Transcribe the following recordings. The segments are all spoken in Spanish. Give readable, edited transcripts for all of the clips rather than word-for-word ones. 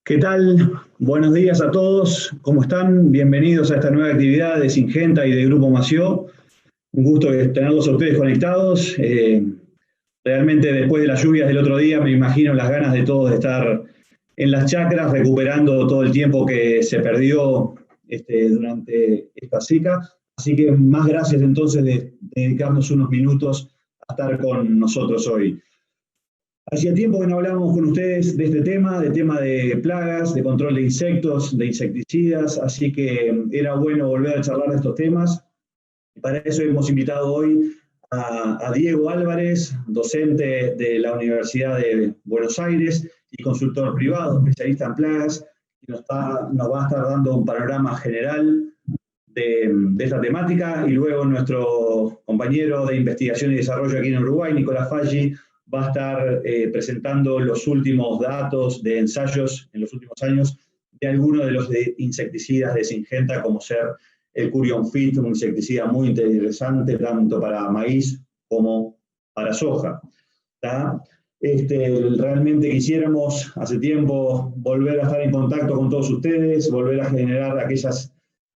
¿Qué tal? Buenos días a todos. ¿Cómo están? Bienvenidos a esta nueva actividad de Syngenta y de Grupo Mació. Un gusto tenerlos a ustedes conectados. Realmente después de las lluvias del otro día, me imagino las ganas de todos de estar en las chacras, recuperando todo el tiempo que se perdió durante esta seca. Así que más gracias entonces de dedicarnos unos minutos a estar con nosotros hoy. Hacía tiempo que no hablábamos con ustedes de este tema, de plagas, de control de insectos, de insecticidas, así que era bueno volver a charlar de estos temas. Y para eso hemos invitado hoy a Diego Álvarez, docente de la Universidad de Buenos Aires y consultor privado, especialista en plagas, y nos va a estar dando un panorama general de esta temática, y luego nuestro compañero de investigación y desarrollo aquí en Uruguay, Nicolás Faggi, va a estar presentando los últimos datos de ensayos en los últimos años de algunos de los insecticidas de Syngenta, como ser el Curion Fit, un insecticida muy interesante tanto para maíz como para soja. Realmente quisiéramos hace tiempo volver a estar en contacto con todos ustedes, volver a generar aquellas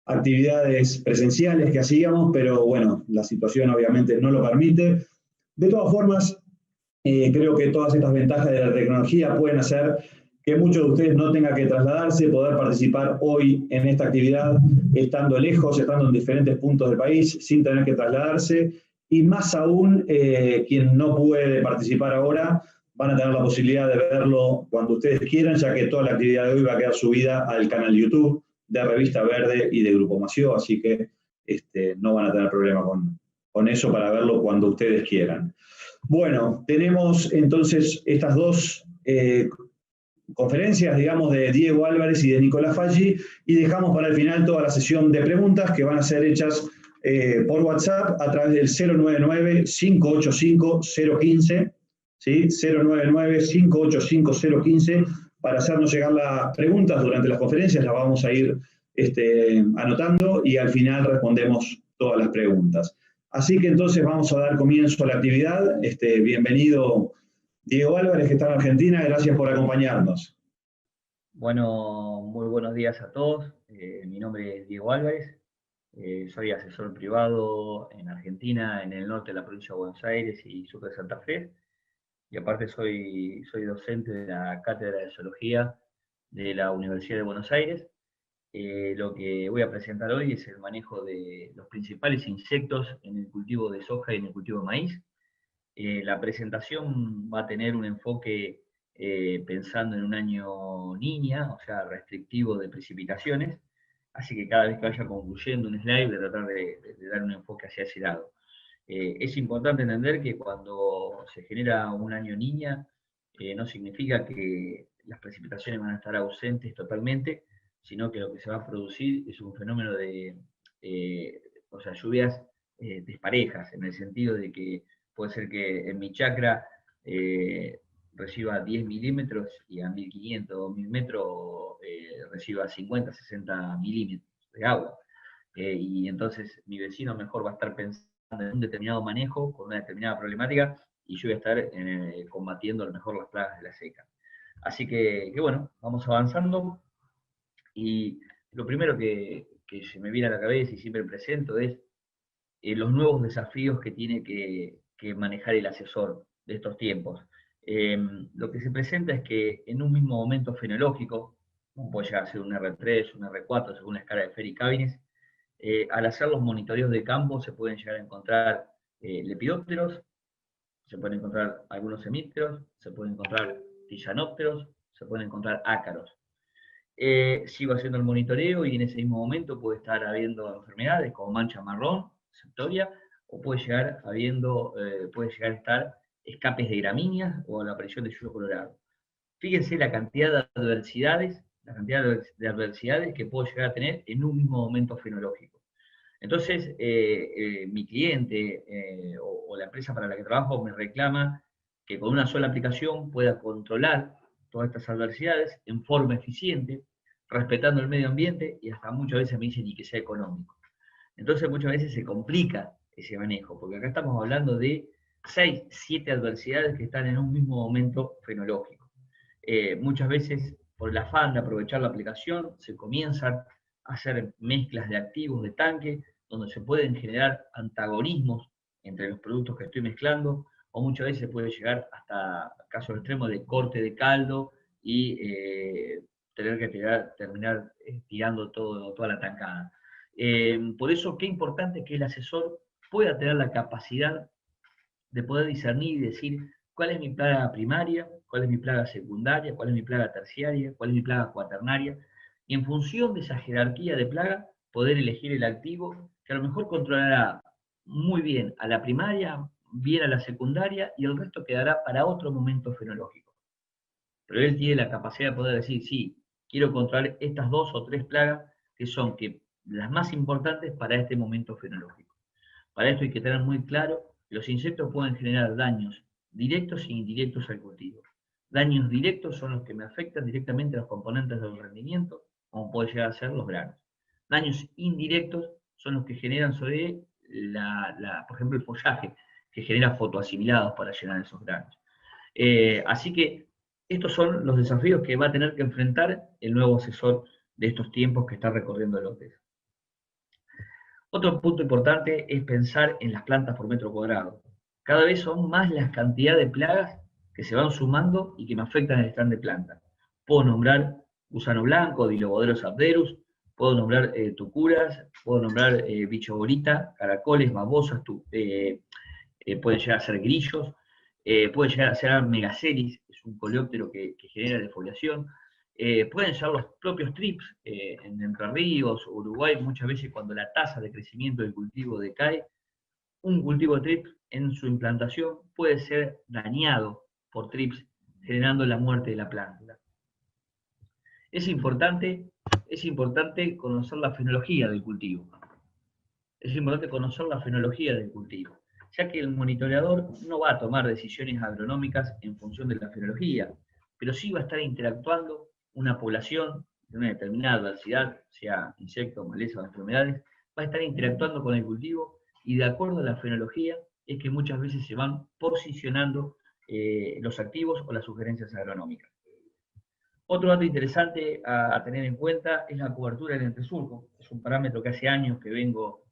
actividades presenciales que hacíamos, pero bueno, la situación obviamente no lo permite. De todas formas, creo que todas estas ventajas de la tecnología pueden hacer que muchos de ustedes no tengan que trasladarse, poder participar hoy en esta actividad estando lejos, estando en diferentes puntos del país, sin tener que trasladarse, y más aún quien no puede participar ahora van a tener la posibilidad de verlo cuando ustedes quieran, ya que toda la actividad de hoy va a quedar subida al canal YouTube de Revista Verde y de Grupo Mació, así que no van a tener problema con eso para verlo cuando ustedes quieran. Bueno, tenemos entonces estas dos conferencias, digamos, de Diego Álvarez y de Nicolás Faggi, y dejamos para el final toda la sesión de preguntas que van a ser hechas por WhatsApp a través del 099-585-015, ¿sí? 099-585-015, para hacernos llegar las preguntas durante las conferencias, las vamos a ir anotando y al final respondemos todas las preguntas. Así que entonces vamos a dar comienzo a la actividad. Bienvenido Diego Álvarez, que está en Argentina, gracias por acompañarnos. Bueno, muy buenos días a todos. Mi nombre es Diego Álvarez, soy asesor privado en Argentina, en el norte de la provincia de Buenos Aires y sur de Santa Fe, y aparte soy docente de la Cátedra de Zoología de la Universidad de Buenos Aires. Lo que voy a presentar hoy es el manejo de los principales insectos en el cultivo de soja y en el cultivo de maíz. La presentación va a tener un enfoque pensando en un año niña, o sea, restrictivo de precipitaciones, así que cada vez que vaya concluyendo un slide, voy a tratar de dar un enfoque hacia ese lado. Es importante entender que cuando se genera un año niña, no significa que las precipitaciones van a estar ausentes totalmente, sino que lo que se va a producir es un fenómeno de lluvias desparejas, en el sentido de que puede ser que en mi chacra reciba 10 milímetros y a 1500 o 1000 metros reciba 50, 60 milímetros de agua. Y entonces mi vecino mejor va a estar pensando en un determinado manejo, con una determinada problemática, y yo voy a estar combatiendo a lo mejor las plagas de la seca. Así que bueno, vamos avanzando. Y lo primero que se me viene a la cabeza y siempre presento es los nuevos desafíos que tiene que manejar el asesor de estos tiempos. Lo que se presenta es que en un mismo momento fenológico, como puede llegar a ser un R3, un R4, según la escala de Fehring-Cabines, al hacer los monitoreos de campo se pueden llegar a encontrar lepidópteros, se pueden encontrar algunos hemípteros, se pueden encontrar tisanópteros, se pueden encontrar ácaros. Sigo haciendo el monitoreo y en ese mismo momento puede estar habiendo enfermedades como mancha marrón, septoria, o puede llegar a estar escapes de gramíneas o la aparición de yuyo colorado. Fíjense la cantidad de adversidades, que puedo llegar a tener en un mismo momento fenológico. Entonces, mi cliente o la empresa para la que trabajo me reclama que con una sola aplicación pueda controlar todas estas adversidades en forma eficiente, respetando el medio ambiente, y hasta muchas veces me dicen y que sea económico. Entonces muchas veces se complica ese manejo, porque acá estamos hablando de 6, 7 adversidades que están en un mismo momento fenológico. Muchas veces por el afán de aprovechar la aplicación, se comienzan a hacer mezclas de activos de tanque, donde se pueden generar antagonismos entre los productos que estoy mezclando, o muchas veces puede llegar hasta casos extremos de corte de caldo y tener que terminar tirando toda la tancada. Por eso, qué importante que el asesor pueda tener la capacidad de poder discernir y decir cuál es mi plaga primaria, cuál es mi plaga secundaria, cuál es mi plaga terciaria, cuál es mi plaga cuaternaria, y en función de esa jerarquía de plaga, poder elegir el activo que a lo mejor controlará muy bien a la primaria, bien a la secundaria, y el resto quedará para otro momento fenológico. Pero él tiene la capacidad de poder decir, sí, quiero controlar estas 2 o 3 plagas que son las más importantes para este momento fenológico. Para esto hay que tener muy claro que los insectos pueden generar daños directos e indirectos al cultivo. Daños directos son los que me afectan directamente a los componentes del rendimiento, como puede llegar a ser los granos. Daños indirectos son los que generan sobre por ejemplo, el follaje, que genera fotoasimilados para llenar esos granos. Así que estos son los desafíos que va a tener que enfrentar el nuevo asesor de estos tiempos que está recorriendo el OPES. Otro punto importante es pensar en las plantas por metro cuadrado. Cada vez son más las cantidades de plagas que se van sumando y que me afectan el stand de planta. Puedo nombrar gusano blanco, Diloboderus abderus, puedo nombrar tucuras, puedo nombrar bicho bolita, caracoles, babosas, pueden llegar a ser grillos, pueden llegar a ser megaceris, es un coleóptero que genera defoliación. Pueden ser los propios trips en Entre Ríos, Uruguay, muchas veces cuando la tasa de crecimiento del cultivo decae, un cultivo de trips en su implantación puede ser dañado por trips, generando la muerte de la planta. Es importante conocer la fenología del cultivo. Es importante conocer la fenología del cultivo, ya que el monitoreador no va a tomar decisiones agronómicas en función de la fenología, pero sí va a estar interactuando una población de una determinada diversidad, sea insectos, malezas o enfermedades, va a estar interactuando con el cultivo y de acuerdo a la fenología es que muchas veces se van posicionando los activos o las sugerencias agronómicas. Otro dato interesante a tener en cuenta es la cobertura del entresurco. Es un parámetro que hace años que vengo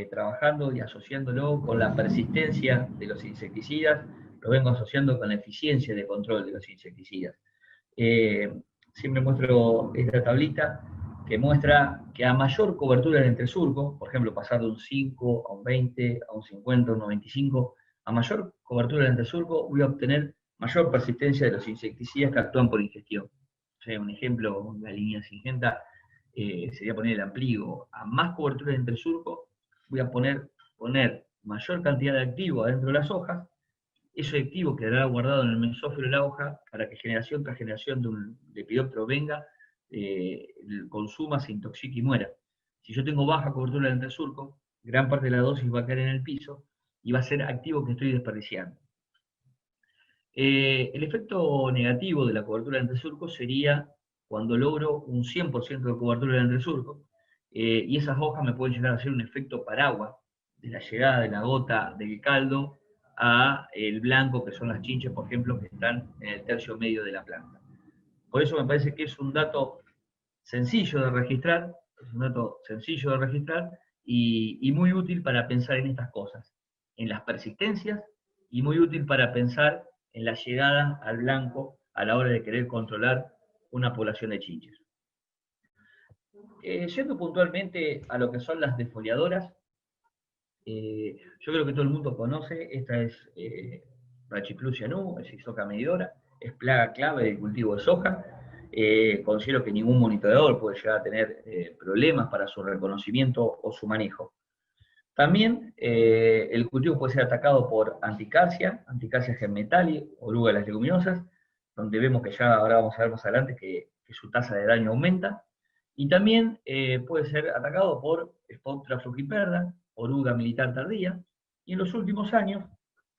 trabajando y asociándolo con la persistencia de los insecticidas, lo vengo asociando con la eficiencia de control de los insecticidas. Siempre muestro esta tablita que muestra que a mayor cobertura del entresurco, por ejemplo, pasar de un 5 a un 20, a un 50, a un 95, a mayor cobertura del entresurco voy a obtener mayor persistencia de los insecticidas que actúan por ingestión. O sea, un ejemplo, la línea Syngenta sería poner el ampligo. A más cobertura del entresurco voy a poner mayor cantidad de activo adentro de las hojas. Ese activo quedará guardado en el mesófilo de la hoja para que generación tras generación de un lepidóptero venga, consuma, se intoxique y muera. Si yo tengo baja cobertura del entresurco, gran parte de la dosis va a caer en el piso y va a ser activo que estoy desperdiciando. El efecto negativo de la cobertura del entresurco sería cuando logro un 100% de cobertura del entresurco, y esas hojas me pueden llegar a hacer un efecto paraguas de la llegada de la gota del caldo a el blanco, que son las chinches, por ejemplo, que están en el tercio medio de la planta. Por eso me parece que es un dato sencillo de registrar, y muy útil para pensar en estas cosas, en las persistencias, y muy útil para pensar en la llegada al blanco a la hora de querer controlar una población de chinches. Yendo puntualmente a lo que son las defoliadoras, yo creo que todo el mundo conoce, esta es Brachyplusia nu, es Isoca medidora, es plaga clave del cultivo de soja. Considero que ningún monitoreador puede llegar a tener problemas para su reconocimiento o su manejo. También el cultivo puede ser atacado por anticarcia gemmetali, oruga de las leguminosas, donde vemos que ya ahora vamos a ver más adelante que su tasa de daño aumenta. Y también puede ser atacado por Spodoptera frugiperda, oruga militar tardía, y en los últimos años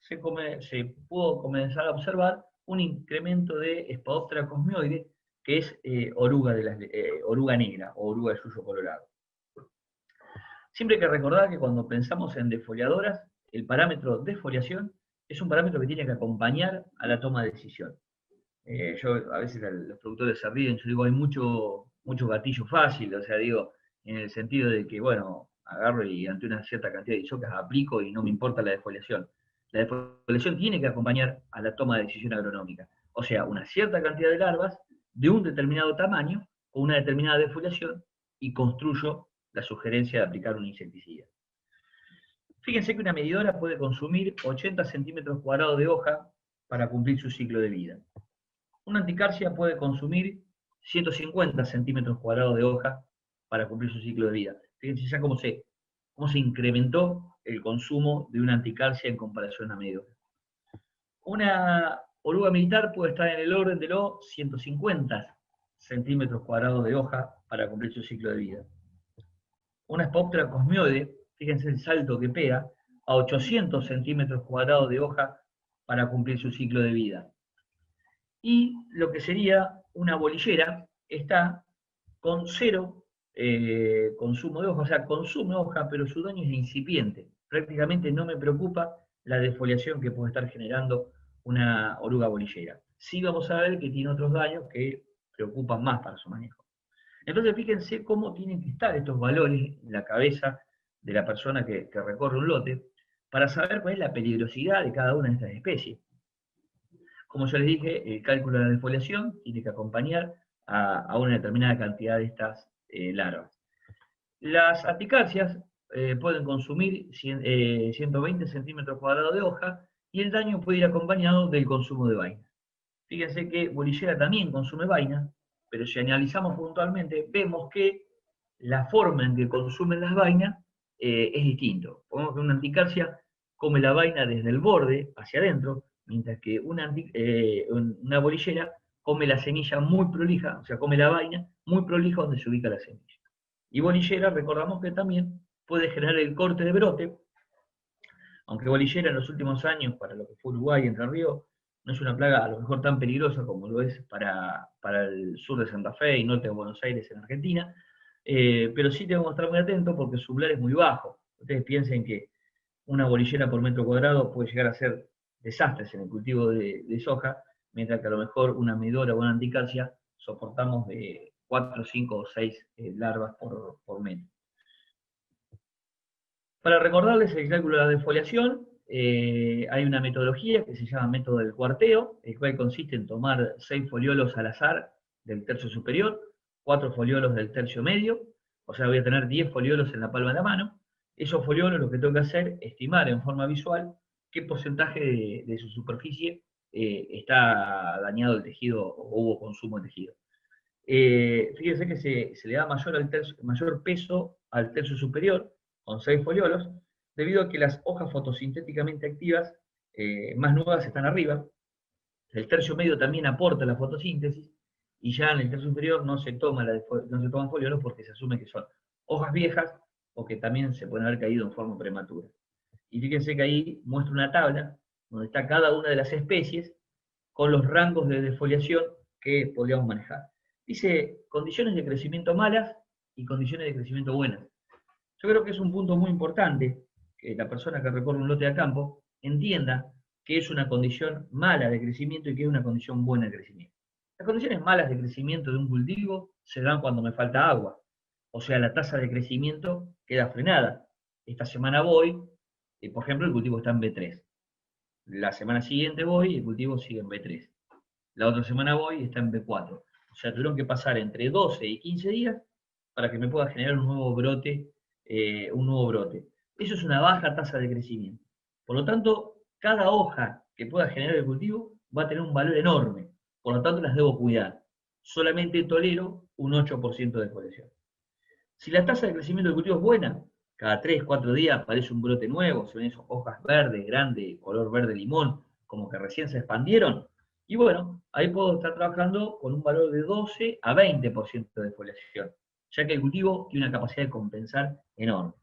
se pudo comenzar a observar un incremento de Spodoptera cosmioide, que es oruga negra o oruga de suyo colorado. Siempre hay que recordar que cuando pensamos en defoliadoras, el parámetro defoliación es un parámetro que tiene que acompañar a la toma de decisión. Yo a veces los productores se ríen, yo digo, hay mucho gatillo fácil, o sea, digo, en el sentido de que, bueno, agarro y ante una cierta cantidad de isocas aplico y no me importa la defoliación. La defoliación tiene que acompañar a la toma de decisión agronómica, o sea, una cierta cantidad de larvas de un determinado tamaño, con una determinada defoliación, y construyo la sugerencia de aplicar un insecticida. Fíjense que una medidora puede consumir 80 centímetros cuadrados de hoja para cumplir su ciclo de vida. Una anticarsia puede consumir 150 centímetros cuadrados de hoja para cumplir su ciclo de vida. Fíjense ya cómo se incrementó el consumo de una anticarsia en comparación a medidora. Una oruga militar puede estar en el orden de los 150 centímetros cuadrados de hoja para cumplir su ciclo de vida. Una Sphaeroptera cosmioide, fíjense el salto que pega, a 800 centímetros cuadrados de hoja para cumplir su ciclo de vida. Y lo que sería una bolillera está con cero consumo de hoja, o sea, consume hoja, pero su daño es incipiente. Prácticamente no me preocupa la defoliación que puede estar generando una oruga bolillera. Sí vamos a ver que tiene otros daños que preocupan más para su manejo. Entonces fíjense cómo tienen que estar estos valores en la cabeza de la persona que recorre un lote para saber cuál es la peligrosidad de cada una de estas especies. Como ya les dije, el cálculo de la defoliación tiene que acompañar a una determinada cantidad de estas larvas. Las aticarsias pueden consumir 120 centímetros cuadrados de hoja y el daño puede ir acompañado del consumo de vaina. Fíjense que bolillera también consume vaina, pero si analizamos puntualmente, vemos que la forma en que consumen las vainas es distinto. Podemos que una anticarsia come la vaina desde el borde hacia adentro, mientras que una bolillera come la semilla muy prolija, o sea, come la vaina muy prolija donde se ubica la semilla. Y bolillera, recordamos que también puede generar el corte de brote, aunque bolillera en los últimos años, para lo que fue Uruguay y Entre Ríos, no es una plaga a lo mejor tan peligrosa como lo es para el sur de Santa Fe y norte de Buenos Aires en Argentina, pero sí tengo que estar muy atento porque su umbral es muy bajo. Ustedes piensen que una bolillera por metro cuadrado puede llegar a ser desastres en el cultivo de soja, mientras que a lo mejor una medidora o una anticarsia soportamos de 4, 5 o 6 larvas por metro. Para recordarles el cálculo de la defoliación, hay una metodología que se llama método del cuarteo, el cual consiste en tomar 6 foliolos al azar del tercio superior, 4 foliolos del tercio medio, o sea, voy a tener 10 foliolos en la palma de la mano. Esos foliolos lo que tengo que hacer es estimar en forma visual qué porcentaje de su superficie está dañado el tejido o hubo consumo de tejido. Fíjense que se le da mayor peso al tercio superior, con 6 foliolos, debido a que las hojas fotosintéticamente activas más nuevas están arriba. El tercio medio también aporta la fotosíntesis, y ya en el tercio superior no se toman foliolos porque se asume que son hojas viejas o que también se pueden haber caído en forma prematura. Y fíjense que ahí muestra una tabla donde está cada una de las especies con los rangos de defoliación que podríamos manejar. Dice condiciones de crecimiento malas y condiciones de crecimiento buenas. Yo creo que es un punto muy importante que la persona que recorre un lote de campo entienda qué es una condición mala de crecimiento y qué es una condición buena de crecimiento. Las condiciones malas de crecimiento de un cultivo se dan cuando me falta agua, o sea, la tasa de crecimiento queda frenada. Esta semana voy, por ejemplo, el cultivo está en B3. La semana siguiente voy y el cultivo sigue en B3. La otra semana voy y está en B4. O sea, tuvieron que pasar entre 12 y 15 días para que me pueda generar un nuevo brote. Eso es una baja tasa de crecimiento. Por lo tanto, cada hoja que pueda generar el cultivo va a tener un valor enorme. Por lo tanto, las debo cuidar. Solamente tolero un 8% de defoliación. Si la tasa de crecimiento del cultivo es buena, cada 3, 4 días aparece un brote nuevo, se ven esas hojas verdes, grandes, color verde limón, como que recién se expandieron, y bueno, ahí puedo estar trabajando con un valor de 12 a 20% de defoliación, ya que el cultivo tiene una capacidad de compensar enorme.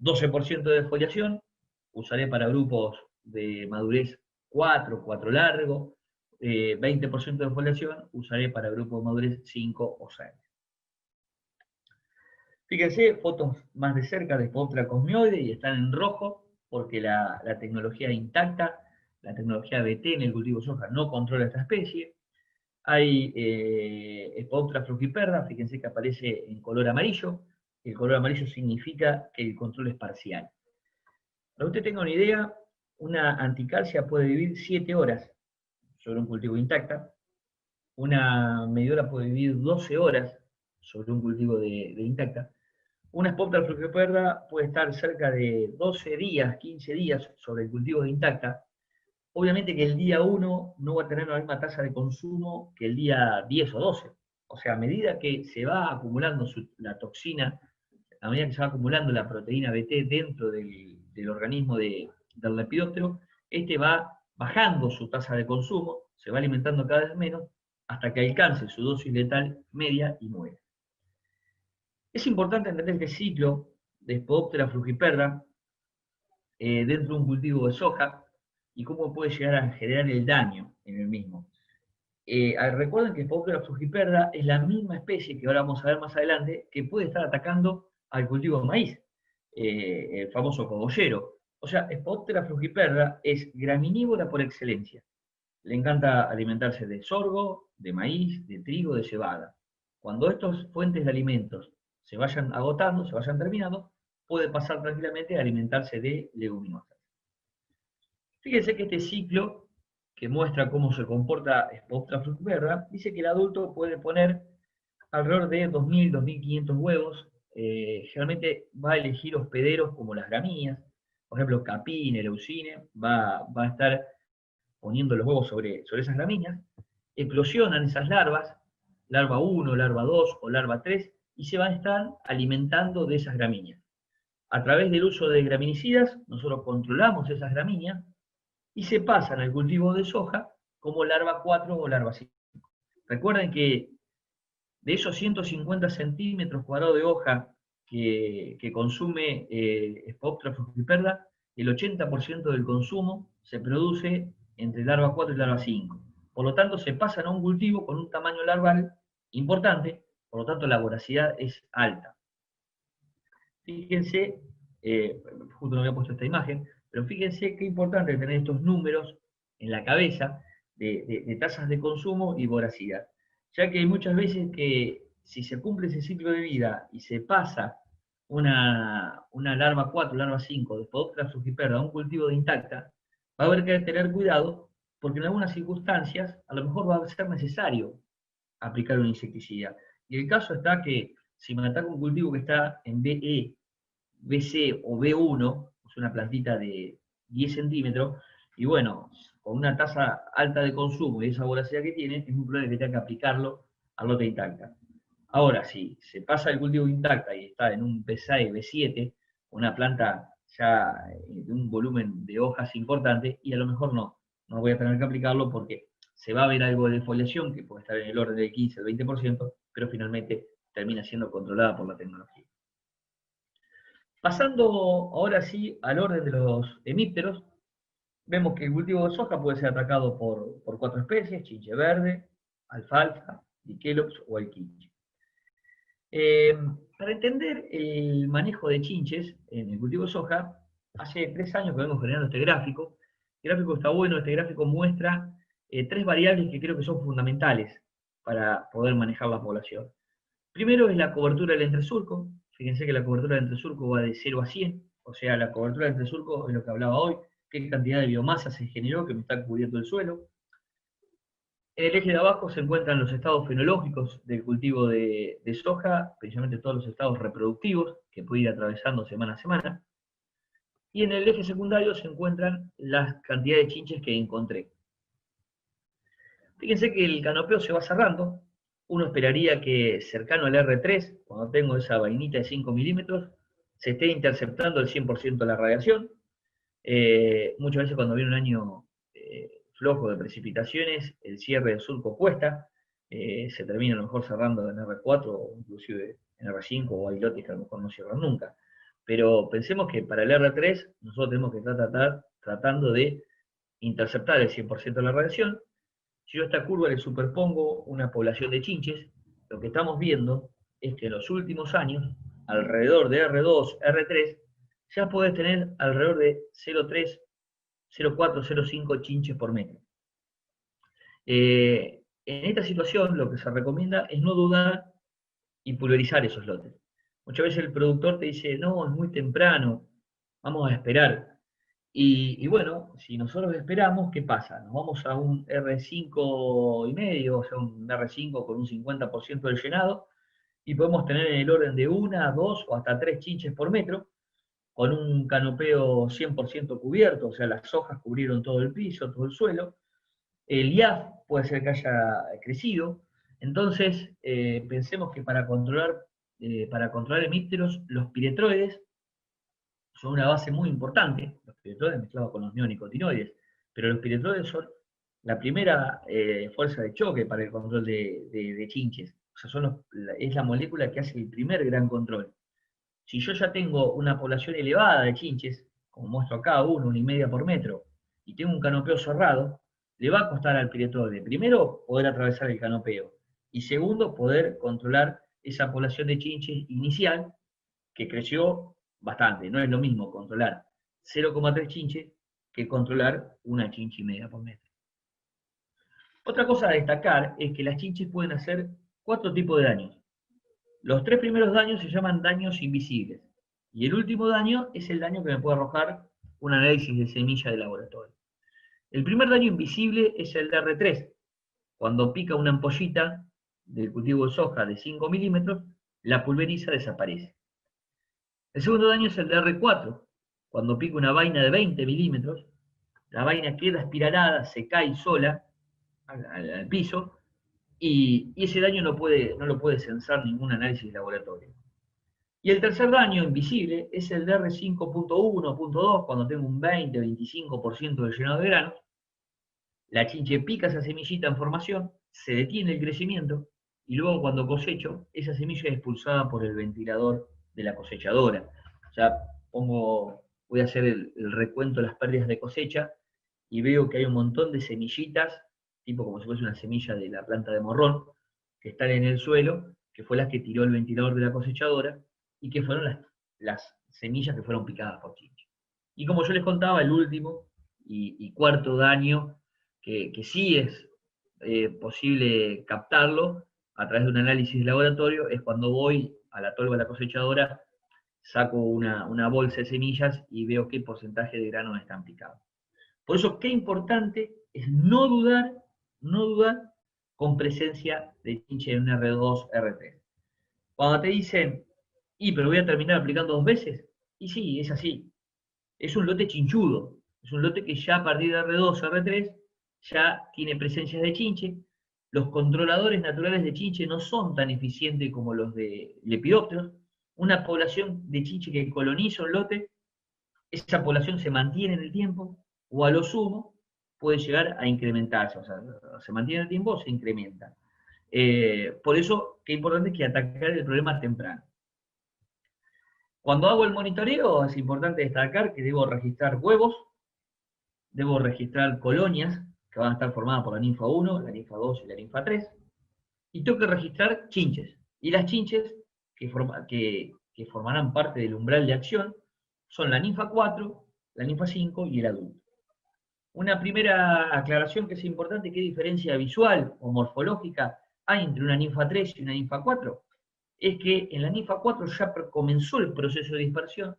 12% de defoliación usaré para grupos de madurez 4, 4 largo, 20% de defoliación usaré para grupos de madurez 5 o 6. Fíjense, fotos más de cerca de Sphaeroptera cosmioide y están en rojo porque la tecnología intacta, la tecnología BT en el cultivo de soja no controla esta especie. Hay Spodoptera frugiperda, fíjense que aparece en color amarillo. El color amarillo significa que el control es parcial. Para que usted tenga una idea, una anticalcia puede vivir 7 horas sobre un cultivo intacta, una medidora puede vivir 12 horas sobre un cultivo de intacta, una Spodoptera frugiperda puede estar cerca de 12 días, 15 días sobre el cultivo de intacta. Obviamente que el día 1 no va a tener la misma tasa de consumo que el día 10 o 12. O sea, a medida que se va acumulando la toxina, a medida que se va acumulando la proteína BT dentro del organismo del lepidóptero, este va bajando su tasa de consumo, se va alimentando cada vez menos, hasta que alcance su dosis letal media y muere. Es importante entender este ciclo de Spodoptera frugiperda dentro de un cultivo de soja y cómo puede llegar a generar el daño en el mismo. Recuerden que Spodoptera frugiperda es la misma especie que ahora vamos a ver más adelante que puede estar atacando al cultivo de maíz, el famoso cogollero. O sea, Spodoptera frugiperda es graminívora por excelencia. Le encanta alimentarse de sorgo, de maíz, de trigo, de cebada. Cuando estas fuentes de alimentos se vayan agotando, se vayan terminando, puede pasar tranquilamente a alimentarse de leguminosas. Fíjense que este ciclo, que muestra cómo se comporta Spodoptera frugiperda, dice que el adulto puede poner alrededor de 2.000, 2.500 huevos. Generalmente va a elegir hospederos como las gramíneas, por ejemplo, capín, eleucine, va a estar poniendo los huevos sobre esas gramíneas, eclosionan esas larvas, larva 1, larva 2 o larva 3, y se van a estar alimentando de esas gramíneas. A través del uso de graminicidas, nosotros controlamos esas gramíneas y se pasan al cultivo de soja como larva 4 o larva 5. Recuerden que de esos 150 centímetros cuadrados de hoja que consume Spodoptera frugiperda, el 80% del consumo se produce entre larva 4 y larva 5. Por lo tanto, se pasan a un cultivo con un tamaño larval importante, por lo tanto la voracidad es alta. Fíjense, justo no había puesto esta imagen, pero fíjense qué importante tener estos números en la cabeza de tasas de consumo y voracidad, ya que hay muchas veces que si se cumple ese ciclo de vida y se pasa una larva 4, larva 5 de Spodoptera frugiperda a un cultivo de intacta, va a haber que tener cuidado porque en algunas circunstancias a lo mejor va a ser necesario aplicar un insecticida. Y el caso está que si me ataca un cultivo que está en BE, BC o B1, es una plantita de 10 centímetros, y bueno, con una tasa alta de consumo y esa voracidad que tiene, es muy probable que tenga que aplicarlo al lote intacta. Ahora, si se pasa el cultivo intacta y está en un B6, B7, una planta ya de un volumen de hojas importante, y a lo mejor no voy a tener que aplicarlo porque se va a ver algo de defoliación, que puede estar en el orden del 15 al 20%, pero finalmente termina siendo controlada por la tecnología. Pasando ahora sí al orden de los hemípteros, vemos que el cultivo de soja puede ser atacado por 4 especies: chinche verde, alfalfa, diquelops o alquinche. Para entender el manejo de chinches en el cultivo de soja, hace 3 años que vengo generando este gráfico. El gráfico está bueno, este gráfico muestra 3 variables que creo que son fundamentales para poder manejar la población. Primero es la cobertura del entresurco. Fíjense que la cobertura del entresurco va de 0 a 100, o sea, la cobertura del entresurco es lo que hablaba hoy, qué cantidad de biomasa se generó que me está cubriendo el suelo. En el eje de abajo se encuentran los estados fenológicos del cultivo de soja, precisamente todos los estados reproductivos que puede ir atravesando semana a semana. Y en el eje secundario se encuentran las cantidades de chinches que encontré. Fíjense que el canopeo se va cerrando. Uno esperaría que cercano al R3, cuando tengo esa vainita de 5 milímetros, se esté interceptando el 100% de la radiación. Muchas veces cuando viene un año flojo de precipitaciones, el cierre del surco cuesta, se termina a lo mejor cerrando en R4 o inclusive en R5 o hay lotes que a lo mejor no cierran nunca. Pero pensemos que para el R3 nosotros tenemos que estar tratando de interceptar el 100% de la radiación. Si yo a esta curva le superpongo una población de chinches, lo que estamos viendo es que en los últimos años, alrededor de R2, R3, ya podés tener alrededor de 0,3, 0,4, 0,5 chinches por metro. En esta situación lo que se recomienda es no dudar y pulverizar esos lotes. Muchas veces el productor te dice, no, es muy temprano, vamos a esperar. Y bueno, si nosotros esperamos, ¿qué pasa? Nos vamos a un R5,5, o sea, un R5 con un 50% del llenado, y podemos tener en el orden de una, dos o hasta tres chinches por metro, con un canopeo 100% cubierto, o sea, las hojas cubrieron todo el piso, todo el suelo. El IAF puede ser que haya crecido. Entonces, pensemos que para controlar hemípteros, los piretroides son una base muy importante, los piretroides mezclados con los neonicotinoides, pero los piretroides son la primera fuerza de choque para el control de chinches. O sea, es la molécula que hace el primer gran control. Si yo ya tengo una población elevada de chinches, como muestro acá, 1,5 por metro, y tengo un canopeo cerrado, le va a costar al piretroide, primero, poder atravesar el canopeo, y segundo, poder controlar esa población de chinches inicial, que creció bastante. No es lo mismo controlar 0,3 chinches que controlar una chinche y media por metro. Otra cosa a destacar es que las chinches pueden hacer 4 tipos de daños. Los 3 primeros daños se llaman daños invisibles. Y el último daño es el daño que me puede arrojar un análisis de semilla de laboratorio. El primer daño invisible es el DR3. Cuando pica una ampollita del cultivo de soja de 5 milímetros, la pulveriza, desaparece. El segundo daño es el DR4. Cuando pica una vaina de 20 milímetros, la vaina queda espiralada, se cae sola al piso, y ese daño no lo puede censar ningún análisis de laboratorio. Y el tercer daño invisible es el DR5.1.2, cuando tengo un 20-25% de llenado de granos. La chinche pica esa semillita en formación, se detiene el crecimiento, y luego cuando cosecho, esa semilla es expulsada por el ventilador de la cosechadora. Ya voy a hacer el recuento de las pérdidas de cosecha, y veo que hay un montón de semillitas, tipo como si fuese una semilla de la planta de morrón, que están en el suelo, que fue las que tiró el ventilador de la cosechadora, y que fueron las semillas que fueron picadas por chinche. Y como yo les contaba, el último y cuarto daño, que sí es posible captarlo a través de un análisis de laboratorio, es cuando voy a la tolva de la cosechadora, saco una bolsa de semillas y veo qué porcentaje de granos están picados. Por eso, qué importante es no dudar con presencia de chinche en un R2, R3. Cuando te dicen, pero voy a terminar aplicando 2 veces, y sí, es así. Es un lote chinchudo, es un lote que ya a partir de R2, R3, ya tiene presencias de chinche. Los controladores naturales de chinche no son tan eficientes como los de lepidópteros. Una población de chinche que coloniza un lote, esa población se mantiene en el tiempo, o a lo sumo puede llegar a incrementarse, o sea, se mantiene en el tiempo o se incrementa. Por eso, qué importante es que atacar el problema temprano. Cuando hago el monitoreo, es importante destacar que debo registrar huevos, debo registrar colonias que van a estar formadas por la ninfa 1, la ninfa 2 y la ninfa 3, y tengo que registrar chinches. Y las chinches que formarán parte del umbral de acción son la ninfa 4, la ninfa 5 y el adulto. Una primera aclaración que es importante: ¿qué diferencia visual o morfológica hay entre una ninfa 3 y una ninfa 4? Es que en la ninfa 4 ya comenzó el proceso de dispersión,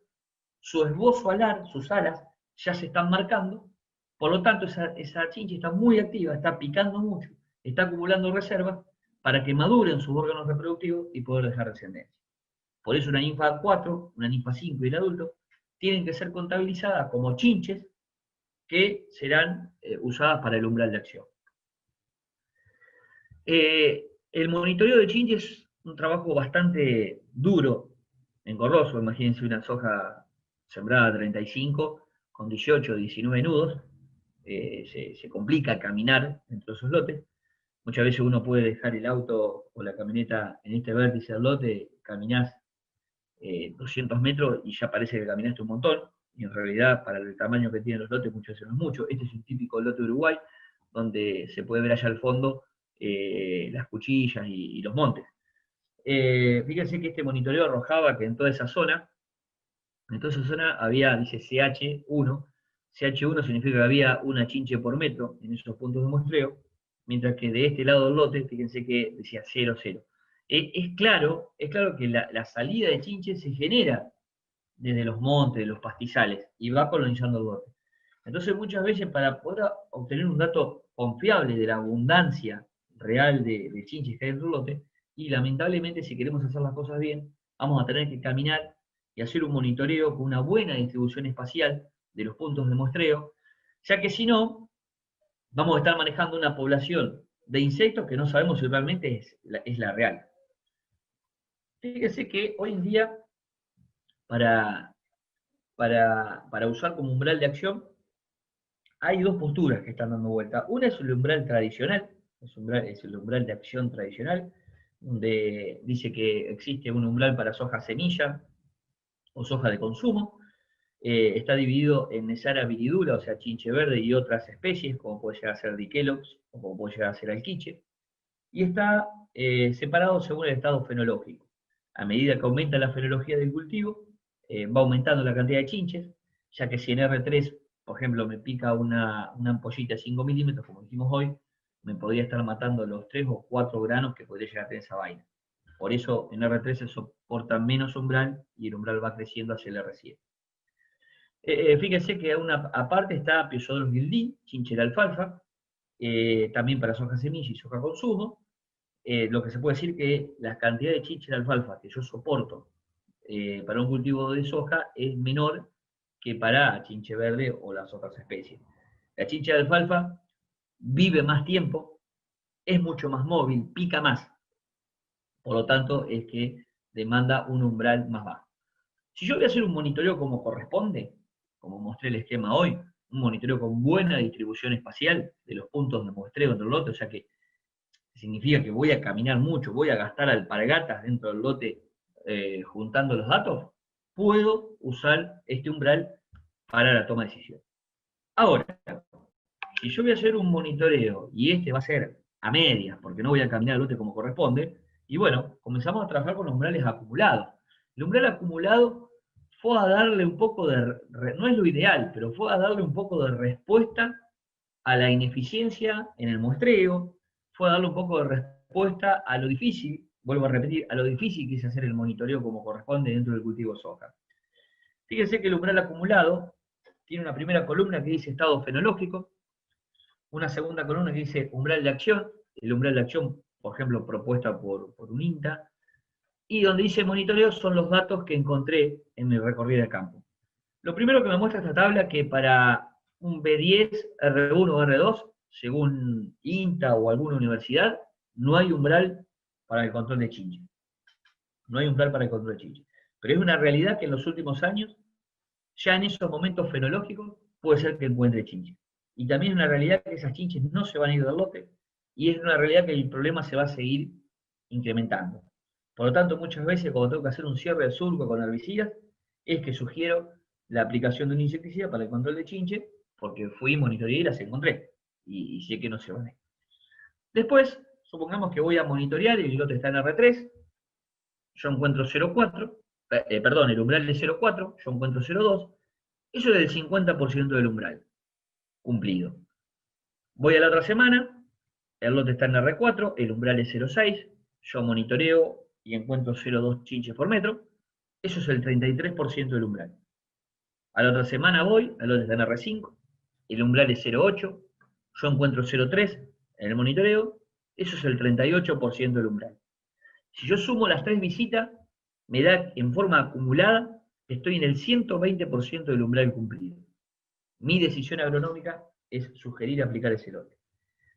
su esbozo alar, sus alas, ya se están marcando, por lo tanto esa chinche está muy activa, está picando mucho, está acumulando reservas para que maduren sus órganos reproductivos y poder dejar descendencia. Por eso una ninfa 4, una ninfa 5 y el adulto tienen que ser contabilizadas como chinches que serán usadas para el umbral de acción. El monitoreo de chinches es un trabajo bastante duro, engorroso. Imagínense una soja sembrada a 35 con 18 o 19 nudos. Se complica caminar entre esos lotes. Muchas veces uno puede dejar el auto o la camioneta en este vértice del lote, caminás 200 metros y ya parece que caminaste un montón, y en realidad para el tamaño que tienen los lotes muchas veces no es mucho. Este es un típico lote de Uruguay, donde se puede ver allá al fondo las cuchillas y los montes. Fíjense que este monitoreo arrojaba que en toda esa zona había, dice CH1. CH1 significa que había una chinche por metro en esos puntos de muestreo. mientras que de este lado del lote, fíjense que decía 0, 0. Es claro que la salida de chinche se genera desde los montes, de los pastizales, y va colonizando el lote. Entonces muchas veces para poder obtener un dato confiable de la abundancia real de chinches que hay dentro del lote, y lamentablemente si queremos hacer las cosas bien, vamos a tener que caminar y hacer un monitoreo con una buena distribución espacial de los puntos de muestreo, ya que si no, vamos a estar manejando una población de insectos que no sabemos si realmente es la real. Fíjense que hoy en día, para usar como umbral de acción, hay dos posturas que están dando vuelta. Una es el umbral tradicional, es el umbral de acción tradicional, donde dice que existe un umbral para soja semilla o soja de consumo. Está dividido en Nesara viridula, o sea, chinche verde y otras especies, como puede llegar a ser Dikelops o como puede llegar a ser alquiche. Y está separado según el estado fenológico. A medida que aumenta la fenología del cultivo, va aumentando la cantidad de chinches, ya que si en R3, por ejemplo, me pica una ampollita de 5 milímetros, como dijimos hoy, me podría estar matando los 3 o 4 granos que podría llegar a tener esa vaina. Por eso en R3 se soporta menos umbral y el umbral va creciendo hacia el R7. Fíjense que aparte está Piosodrus guildii, chinche de alfalfa, también para soja semilla y soja consumo. Lo que se puede decir que la cantidad de chinche de alfalfa que yo soporto para un cultivo de soja es menor que para chinche verde o las otras especies. La chinche de alfalfa vive más tiempo, es mucho más móvil, pica más. Por lo tanto, es que demanda un umbral más bajo. Si yo voy a hacer un monitoreo como corresponde, como mostré el esquema hoy, un monitoreo con buena distribución espacial de los puntos de muestreo entre el lote, o sea que significa que voy a caminar mucho, voy a gastar alpargatas dentro del lote juntando los datos, puedo usar este umbral para la toma de decisión. Ahora, si yo voy a hacer un monitoreo y este va a ser a medias, porque no voy a caminar el lote como corresponde, y bueno, comenzamos a trabajar con los umbrales acumulados. El umbral acumulado fue a darle un poco de, no es lo ideal, pero fue a darle un poco de respuesta a la ineficiencia en el muestreo, fue a darle un poco de respuesta a lo difícil, vuelvo a repetir, a lo difícil que es hacer el monitoreo como corresponde dentro del cultivo soja. Fíjense que el umbral acumulado tiene una primera columna que dice estado fenológico, una segunda columna que dice umbral de acción, el umbral de acción, por ejemplo, propuesta por un INTA, y donde dice monitoreo son los datos que encontré en mi recorrido de campo. Lo primero que me muestra esta tabla que para un B10, R1 o R2, según INTA o alguna universidad, no hay umbral para el control de chinche. No hay umbral para el control de chinche. Pero es una realidad que en los últimos años, ya en esos momentos fenológicos, puede ser que encuentre chinche. Y también es una realidad que esas chinches no se van a ir del lote, y es una realidad que el problema se va a seguir incrementando. Por lo tanto, muchas veces cuando tengo que hacer un cierre de surco con herbicidas, es que sugiero la aplicación de un insecticida para el control de chinche, porque fui, monitoreé y las encontré, y sé que no se van a ir. Después, supongamos que voy a monitorear y el lote está en R3, yo encuentro 0,4, perdón, el umbral de 0,4, yo encuentro 0,2, eso es el 50% del umbral cumplido. Voy a la otra semana, el lote está en R4, el umbral es 0,6, yo monitoreo y encuentro 0,2 chinches por metro, eso es el 33% del umbral. A la otra semana voy, el lote está en R5, el umbral es 0,8, yo encuentro 0,3 en el monitoreo, eso es el 38% del umbral. Si yo sumo las 3 visitas, me da en forma acumulada que estoy en el 120% del umbral cumplido. Mi decisión agronómica es sugerir aplicar ese lote.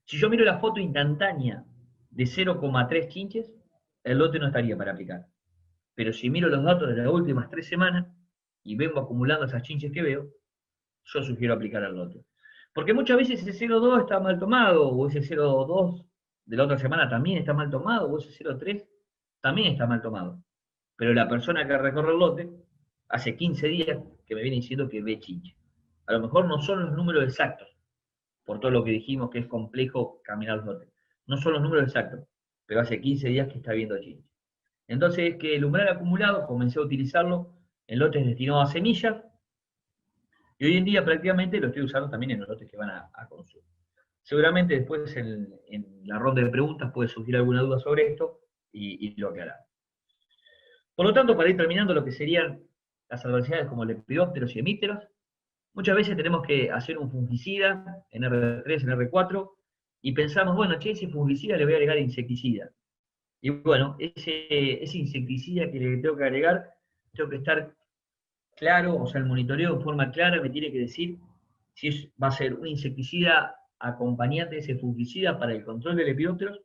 Si yo miro la foto instantánea de 0,3 chinches, el lote no estaría para aplicar. Pero si miro los datos de las últimas 3 semanas y vengo acumulando esas chinches que veo, yo sugiero aplicar al lote. Porque muchas veces ese 0,2 está mal tomado, o ese 0,2 de la otra semana también está mal tomado, o ese 0,3 también está mal tomado. Pero la persona que recorre el lote, hace 15 días que me viene diciendo que ve chinche. A lo mejor no son los números exactos, por todo lo que dijimos que es complejo caminar los lotes. No son los números exactos, pero hace 15 días que está viendo chinche. Entonces, que el umbral acumulado comencé a utilizarlo en lotes destinados a semillas, y hoy en día prácticamente lo estoy usando también en los lotes que van a consumo. Seguramente después en la ronda de preguntas puede surgir alguna duda sobre esto y lo aclaramos. Por lo tanto, para ir terminando lo que serían las adversidades como lepidópteros y hemípteros, muchas veces tenemos que hacer un fungicida en R3, en R4, y pensamos, bueno, che, ese fungicida le voy a agregar insecticida. Y bueno, ese insecticida que le tengo que agregar, tengo que estar claro, o sea, el monitoreo de forma clara me tiene que decir si va a ser un insecticida acompañante de ese fungicida para el control de lepidópteros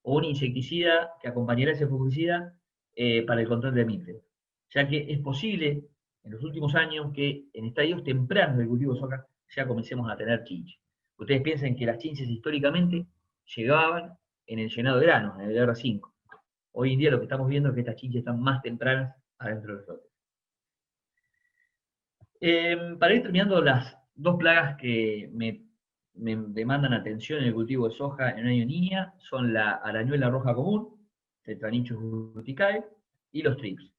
o un insecticida que acompañará ese fungicida para el control de hemípteros. Ya que es posible en los últimos años que en estadios tempranos del cultivo de soja ya comencemos a tener chinches. Ustedes piensen que las chinches históricamente llegaban en el llenado de granos, en el R5. Hoy en día lo que estamos viendo es que estas chinches están más tempranas adentro de los lotes. Para ir terminando, las dos plagas que me demandan atención en el cultivo de soja en año niña son la arañuela roja común, Tetranychus urticae, y los trips.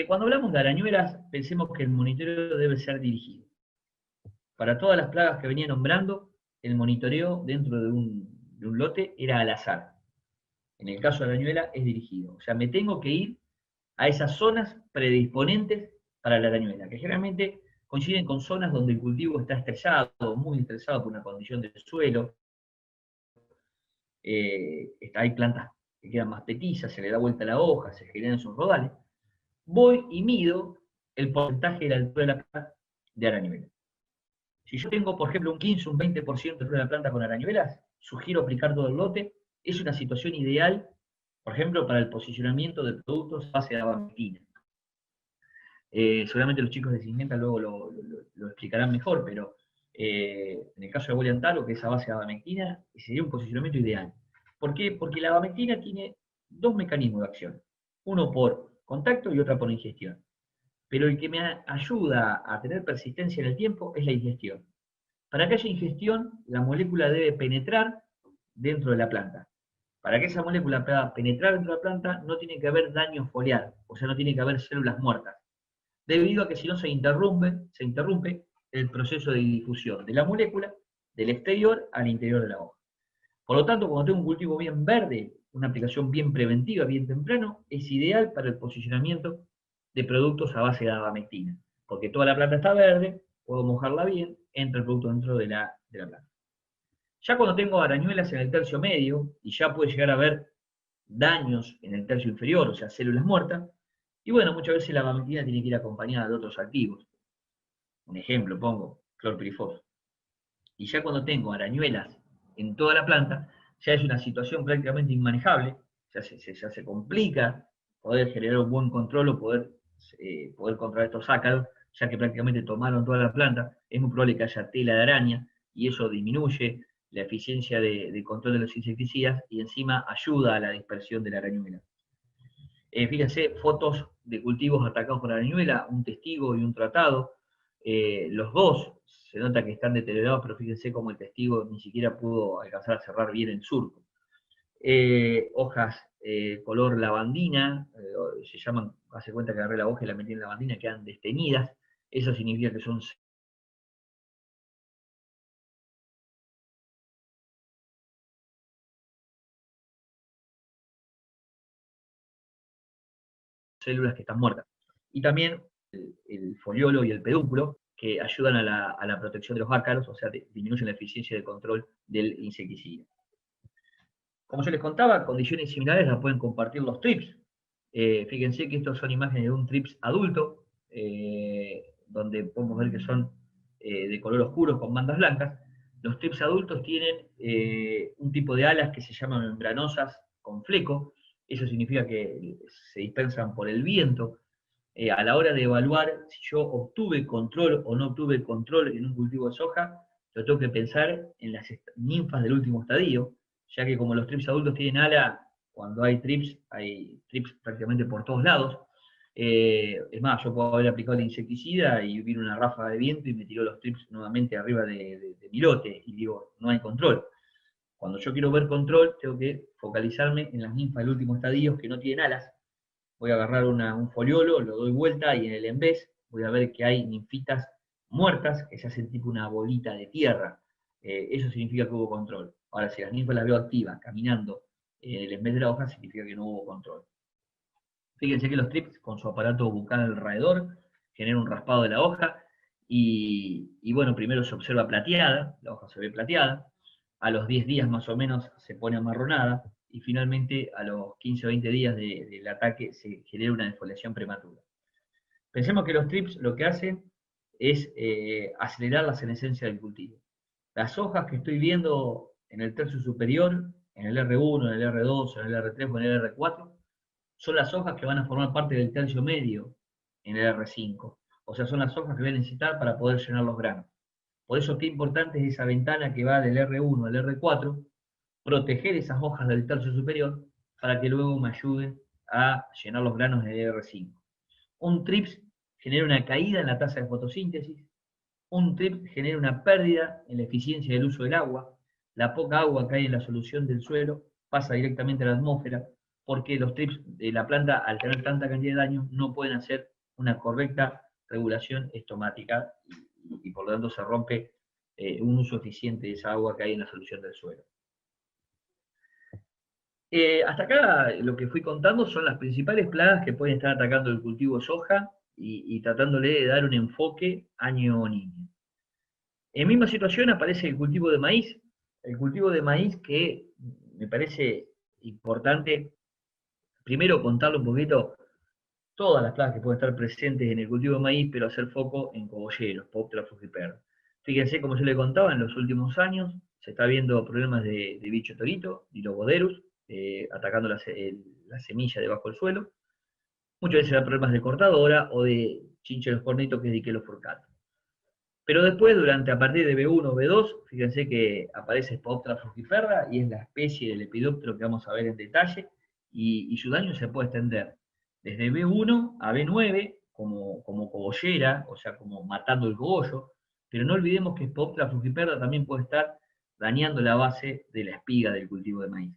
Cuando hablamos de arañuelas, pensemos que el monitoreo debe ser dirigido. Para todas las plagas que venía nombrando, el monitoreo dentro de un lote era al azar. En el caso de arañuela es dirigido. O sea, me tengo que ir a esas zonas predisponentes para la arañuela, que generalmente coinciden con zonas donde el cultivo está estresado, muy estresado por una condición del suelo, hay plantas que quedan más petizas, se le da vuelta la hoja, se generan esos rodales. Voy y mido el porcentaje de la altura de la planta de arañuela. Si yo tengo, por ejemplo, un 15, un 20% de altura de la planta con arañuelas, sugiero aplicar todo el lote. Es una situación ideal, por ejemplo, para el posicionamiento de productos a base de abamectina. Seguramente los chicos de Syngenta luego lo explicarán mejor, pero en el caso de Boliantalo, que es a base de abamectina, sería un posicionamiento ideal. ¿Por qué? Porque la abamectina tiene dos mecanismos de acción, uno por contacto y otra por ingestión. Pero el que me ayuda a tener persistencia en el tiempo es la ingestión. Para que haya ingestión, la molécula debe penetrar dentro de la planta. Para que esa molécula pueda penetrar dentro de la planta, no tiene que haber daño foliar, o sea, no tiene que haber células muertas, debido a que si no se interrumpe el proceso de difusión de la molécula del exterior al interior de la hoja. Por lo tanto, cuando tengo un cultivo bien verde, una aplicación bien preventiva, bien temprano, es ideal para el posicionamiento de productos a base de abamectina, porque toda la planta está verde, puedo mojarla bien, entra el producto dentro de la planta. Ya cuando tengo arañuelas en el tercio medio, y ya puede llegar a haber daños en el tercio inferior, o sea, células muertas, y bueno, muchas veces la abamectina tiene que ir acompañada de otros activos. Un ejemplo, pongo clorpirifos. Y ya cuando tengo arañuelas en toda la planta, ya es una situación prácticamente inmanejable, ya se complica poder generar un buen control o poder controlar estos ácaros, ya que prácticamente tomaron toda la planta, es muy probable que haya tela de araña, y eso disminuye la eficiencia de control de los insecticidas y encima ayuda a la dispersión de la arañuela. Fíjense, fotos de cultivos atacados por arañuela, un testigo y un tratado. Los dos se nota que están deteriorados, pero fíjense cómo el testigo ni siquiera pudo alcanzar a cerrar bien el surco. Hojas color lavandina, se llaman, hace cuenta que agarré la hoja y la metí en lavandina, quedan desteñidas. Eso significa que son células que están muertas. Y también el foliolo y el pedúnculo, que ayudan a la protección de los ácaros, o sea, disminuyen la eficiencia de control del insecticida. Como yo les contaba, condiciones similares las pueden compartir los trips. Fíjense que estos son imágenes de un trips adulto, donde podemos ver que son de color oscuro con bandas blancas. Los trips adultos tienen un tipo de alas que se llaman membranosas con fleco. Eso significa que se dispersan por el viento. A la hora de evaluar si yo obtuve control o no obtuve control en un cultivo de soja, yo tengo que pensar en las ninfas del último estadio, ya que como los trips adultos tienen ala, cuando hay trips prácticamente por todos lados. Es más, yo puedo haber aplicado el insecticida y vino una ráfaga de viento y me tiró los trips nuevamente arriba de mi lote, y digo, no hay control. Cuando yo quiero ver control, tengo que focalizarme en las ninfas del último estadio que no tienen alas. Voy a agarrar un foliolo, lo doy vuelta y en el embés voy a ver que hay ninfitas muertas que se hacen tipo una bolita de tierra. eso significa que hubo control. Ahora, si las ninfas las veo activas, caminando en vez de la hoja, significa que no hubo control. Fíjense que los trips, con su aparato bucal alrededor, generan un raspado de la hoja, y bueno, primero se observa plateada, la hoja se ve plateada, a los 10 días más o menos se pone amarronada, y finalmente a los 15 o 20 días del ataque se genera una defoliación prematura. Pensemos que los trips lo que hacen es acelerar la senescencia del cultivo. Las hojas que estoy viendo en el tercio superior, en el R1, en el R2, en el R3 o en el R4, son las hojas que van a formar parte del tercio medio en el R5. O sea, son las hojas que voy a necesitar para poder llenar los granos. Por eso qué importante es esa ventana que va del R1 al R4, proteger esas hojas del tercio superior para que luego me ayuden a llenar los granos del R5. Un TRIPS genera una caída en la tasa de fotosíntesis, un TRIPS genera una pérdida en la eficiencia del uso del agua, la poca agua que hay en la solución del suelo pasa directamente a la atmósfera, porque los TRIPS de la planta, al tener tanta cantidad de daño, no pueden hacer una correcta regulación estomática y por lo tanto se rompe un uso eficiente de esa agua que hay en la solución del suelo. Hasta acá lo que fui contando son las principales plagas que pueden estar atacando el cultivo de soja y tratándole de dar un enfoque año-niño. En misma situación aparece el cultivo de maíz. El cultivo de maíz que me parece importante, primero contarle un poquito todas las plagas que pueden estar presentes en el cultivo de maíz, pero hacer foco en cogolleros, Poptera frugiperda. Fíjense, como yo le contaba, en los últimos años se está viendo problemas de bicho torito, Diloboderus, atacando la semilla debajo del suelo. Muchas veces hay problemas de cortadora o de chinche de los cornetos, que es diquelofurcato. Pero después, a partir de B1 o B2, fíjense que aparece Poptera frugiperda y es la especie del lepidóptero que vamos a ver en detalle, y su daño se puede extender desde B1 a B9 como cogollera, o sea, como matando el cogollo, pero no olvidemos que Poptera frugiperda también puede estar dañando la base de la espiga del cultivo de maíz.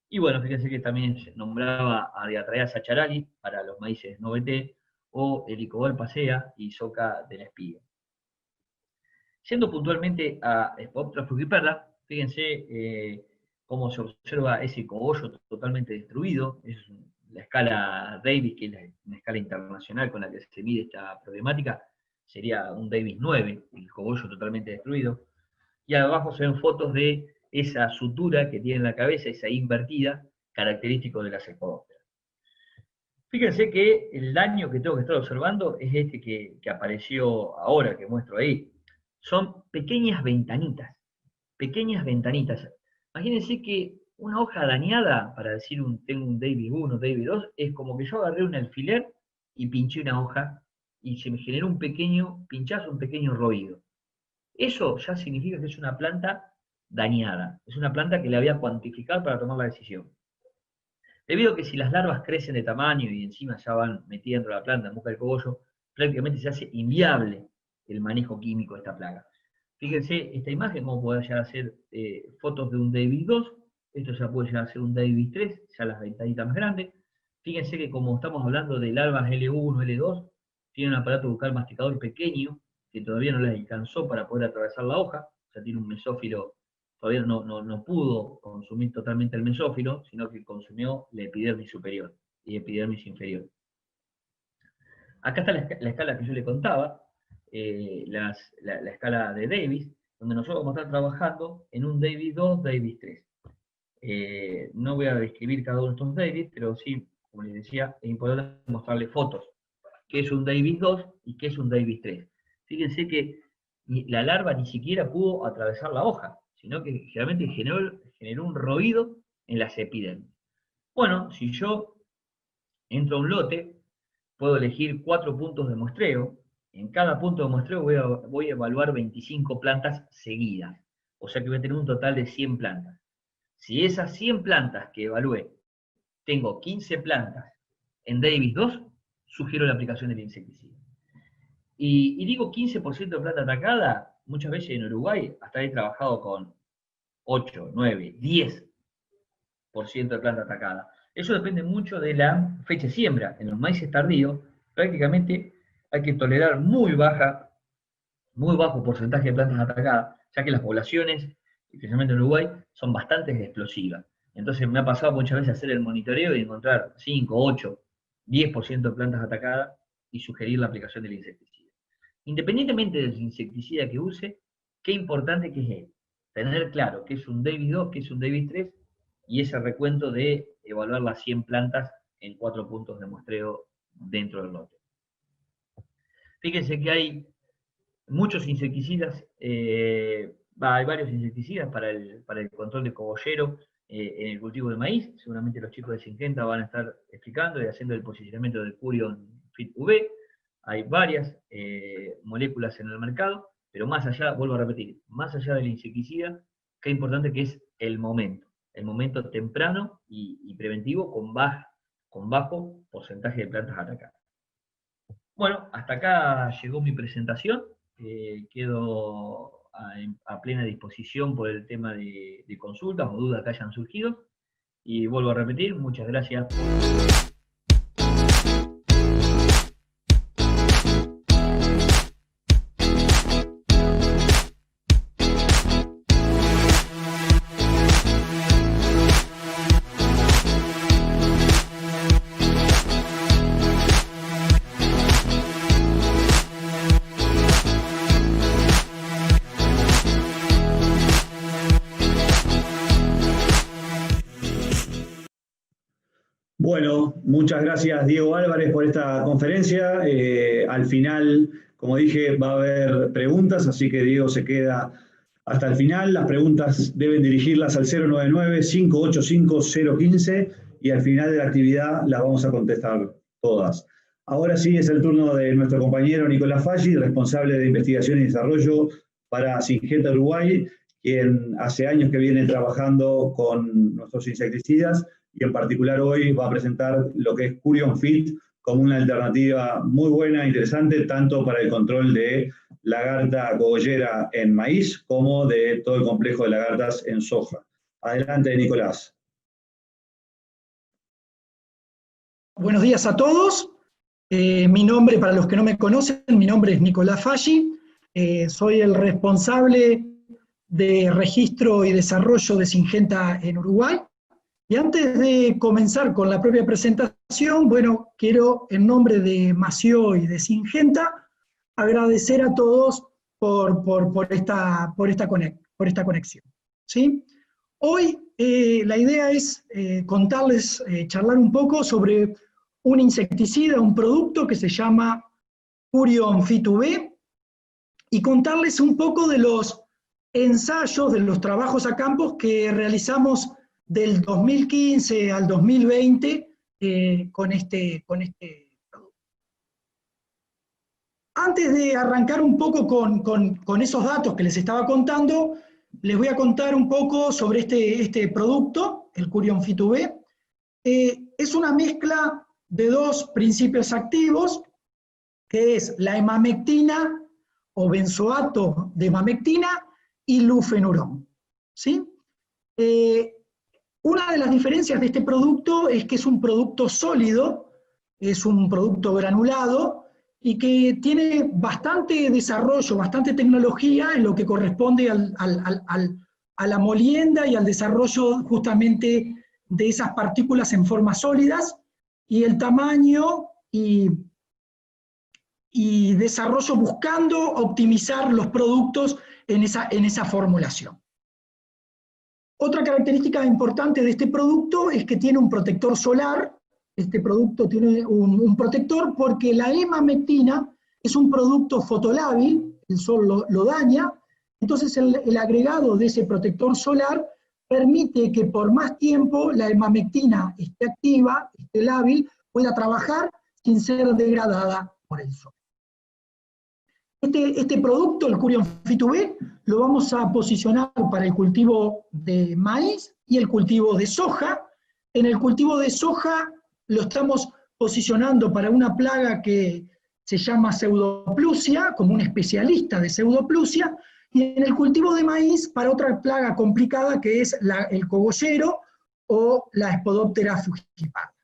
Y bueno, fíjense que también se nombraba a Diatraea sacharali para los maíces 9T, o Helicobacter pasea y soca de la espiga. Yendo puntualmente a Poptera frugiperda, fíjense cómo se observa ese cogollo totalmente destruido. Es la escala Davis, que es una escala internacional con la que se mide esta problemática, sería un Davis 9, el cogollo totalmente destruido. Y abajo se ven fotos de esa sutura que tiene en la cabeza, esa invertida, característico de la cepodóptera. Fíjense que el daño que tengo que estar observando es este que apareció ahora, que muestro ahí. Son pequeñas ventanitas, pequeñas ventanitas. Imagínense que una hoja dañada, para decir tengo un Davis 1, Davis 2, es como que yo agarré un alfiler y pinché una hoja y se me generó un pequeño pinchazo, un pequeño roído. Eso ya significa que es una planta dañada, es una planta que la voy a cuantificar para tomar la decisión. Debido a que si las larvas crecen de tamaño y encima ya van metiendo la planta en busca del cogollo, prácticamente se hace inviable el manejo químico de esta plaga. Fíjense esta imagen, cómo puede llegar a ser fotos de un Davis 2, esto ya puede llegar a ser un Davis 3, ya las ventanitas más grandes. Fíjense que como estamos hablando de larvas L1, L2, tiene un aparato bucal masticador pequeño, que todavía no les alcanzó para poder atravesar la hoja, o sea, tiene un mesófilo, todavía no pudo consumir totalmente el mesófilo, sino que consumió la epidermis superior y epidermis inferior. Acá está la escala que yo le contaba, la escala de Davis, donde nosotros vamos a estar trabajando en un Davis 2, Davis 3. No voy a describir cada uno de estos Davis, pero sí, como les decía, es importante mostrarle fotos, qué es un Davis 2 y qué es un Davis 3. Fíjense que la larva ni siquiera pudo atravesar la hoja, sino que generalmente generó un roído en las epidermis. Bueno, si yo entro a un lote, puedo elegir 4 puntos de muestreo. En cada punto de muestreo voy a evaluar 25 plantas seguidas. O sea que voy a tener un total de 100 plantas. Si esas 100 plantas que evalué, tengo 15 plantas en Davis 2, sugiero la aplicación del insecticida. Y digo 15% de planta atacada, muchas veces en Uruguay hasta he trabajado con 8, 9, 10% de planta atacada. Eso depende mucho de la fecha de siembra. En los maíces tardíos, prácticamente hay que tolerar muy bajo porcentaje de plantas atacadas, ya que las poblaciones, especialmente en Uruguay, son bastante explosivas. Entonces me ha pasado muchas veces hacer el monitoreo y encontrar 5, 8, 10% de plantas atacadas y sugerir la aplicación del insecticida. Independientemente del insecticida que use, qué importante que es tener claro qué es un Davis 2, qué es un Davis 3, y ese recuento de evaluar las 100 plantas en 4 puntos de muestreo dentro del lote. Fíjense que hay muchos insecticidas, hay varios insecticidas para el control de cogollero en el cultivo de maíz. Seguramente los chicos de Syngenta van a estar explicando y haciendo el posicionamiento del Curion Fit V. Hay varias moléculas en el mercado, pero más allá, vuelvo a repetir, más allá del insecticida, qué importante que es el momento temprano y preventivo con bajo porcentaje de plantas atacadas. Bueno, hasta acá llegó mi presentación. Quedo a plena disposición por el tema de consultas o dudas que hayan surgido. Y vuelvo a repetir, muchas gracias. Bueno, muchas gracias Diego Álvarez por esta conferencia. Al final, como dije, va a haber preguntas, así que Diego se queda hasta el final. Las preguntas deben dirigirlas al 099-585-015 y al final de la actividad las vamos a contestar todas. Ahora sí es el turno de nuestro compañero Nicolás Falli, responsable de investigación y desarrollo para Syngenta Uruguay, quien hace años que viene trabajando con nuestros insecticidas y en particular hoy va a presentar lo que es Curion Fit como una alternativa muy buena, interesante, tanto para el control de lagarta cogollera en maíz como de todo el complejo de lagartas en soja. Adelante, Nicolás. Buenos días a todos. Mi nombre, para los que no me conocen, mi nombre es Nicolás Falli. Soy el responsable de registro y desarrollo de Syngenta en Uruguay. Y antes de comenzar con la propia presentación, bueno, quiero en nombre de Mació y de Syngenta agradecer a todos por esta conexión, ¿sí? Hoy la idea es contarles, charlar un poco sobre un insecticida, un producto que se llama Curion Fit V, y contarles un poco de los ensayos, de los trabajos a campos que realizamos del 2015 al 2020 con este producto. Antes de arrancar un poco con esos datos que les estaba contando, les voy a contar un poco sobre este producto, el Curion Fit V. Es una mezcla de dos principios activos, que es la emamectina o benzoato de emamectina y lufenuron, ¿sí? Una de las diferencias de este producto es que es un producto sólido, es un producto granulado y que tiene bastante desarrollo, bastante tecnología en lo que corresponde a la molienda y al desarrollo justamente de esas partículas en formas sólidas, y el tamaño y desarrollo buscando optimizar los productos en esa formulación. Otra característica importante de este producto es que tiene un protector solar. Este producto tiene un protector porque la emamectina es un producto fotolábil, el sol lo daña, entonces el agregado de ese protector solar permite que por más tiempo la emamectina esté activa, esté lábil, pueda trabajar sin ser degradada por el sol. Este producto, el Curion Fit V, lo vamos a posicionar para el cultivo de maíz y el cultivo de soja. En el cultivo de soja lo estamos posicionando para una plaga que se llama pseudoplusia, como un especialista de pseudoplusia, y en el cultivo de maíz para otra plaga complicada que es el cogollero o la Spodoptera frugiparda.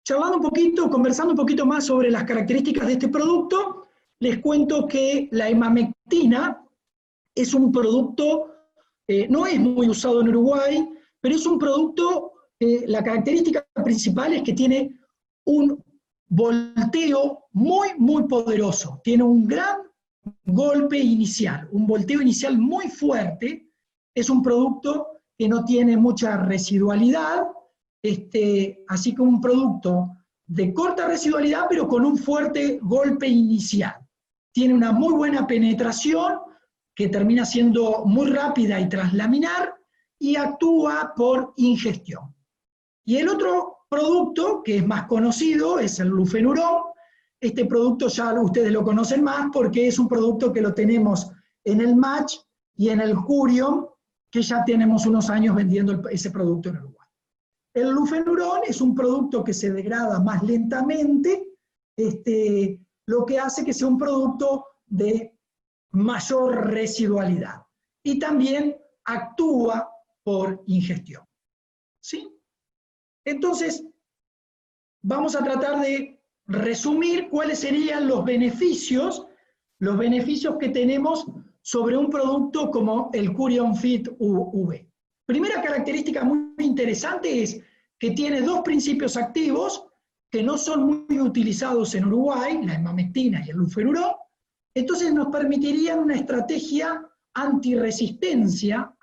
Charlando un poquito, conversando un poquito más sobre las características de este producto, les cuento que la emamectina es un producto, no es muy usado en Uruguay, pero es un producto, la característica principal es que tiene un volteo muy, muy poderoso, tiene un gran golpe inicial, un volteo inicial muy fuerte, es un producto que no tiene mucha residualidad, así que un producto de corta residualidad, pero con un fuerte golpe inicial. Tiene una muy buena penetración, que termina siendo muy rápida y translaminar, y actúa por ingestión. Y el otro producto, que es más conocido, es el Lufenuron. Este producto ya ustedes lo conocen más porque es un producto que lo tenemos en el Match y en el Curium, que ya tenemos unos años vendiendo ese producto en Uruguay. El Lufenuron es un producto que se degrada más lentamente, lo que hace que sea un producto de mayor residualidad. Y también actúa por ingestión. ¿Sí? Entonces, vamos a tratar de resumir cuáles serían los beneficios que tenemos sobre un producto como el Curium Fit UV. Primera característica muy interesante es que tiene dos principios activos que no son muy utilizados en Uruguay, la emamectina y el Lufenuron. Entonces nos permitirían una estrategia antirresistencia,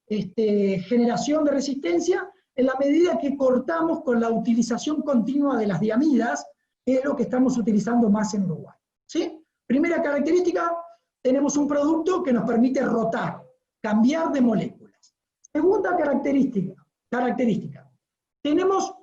generación de resistencia, en la medida que cortamos con la utilización continua de las diamidas, que es lo que estamos utilizando más en Uruguay. ¿Sí? Primera característica, tenemos un producto que nos permite rotar, cambiar de moléculas. Segunda característica, tenemos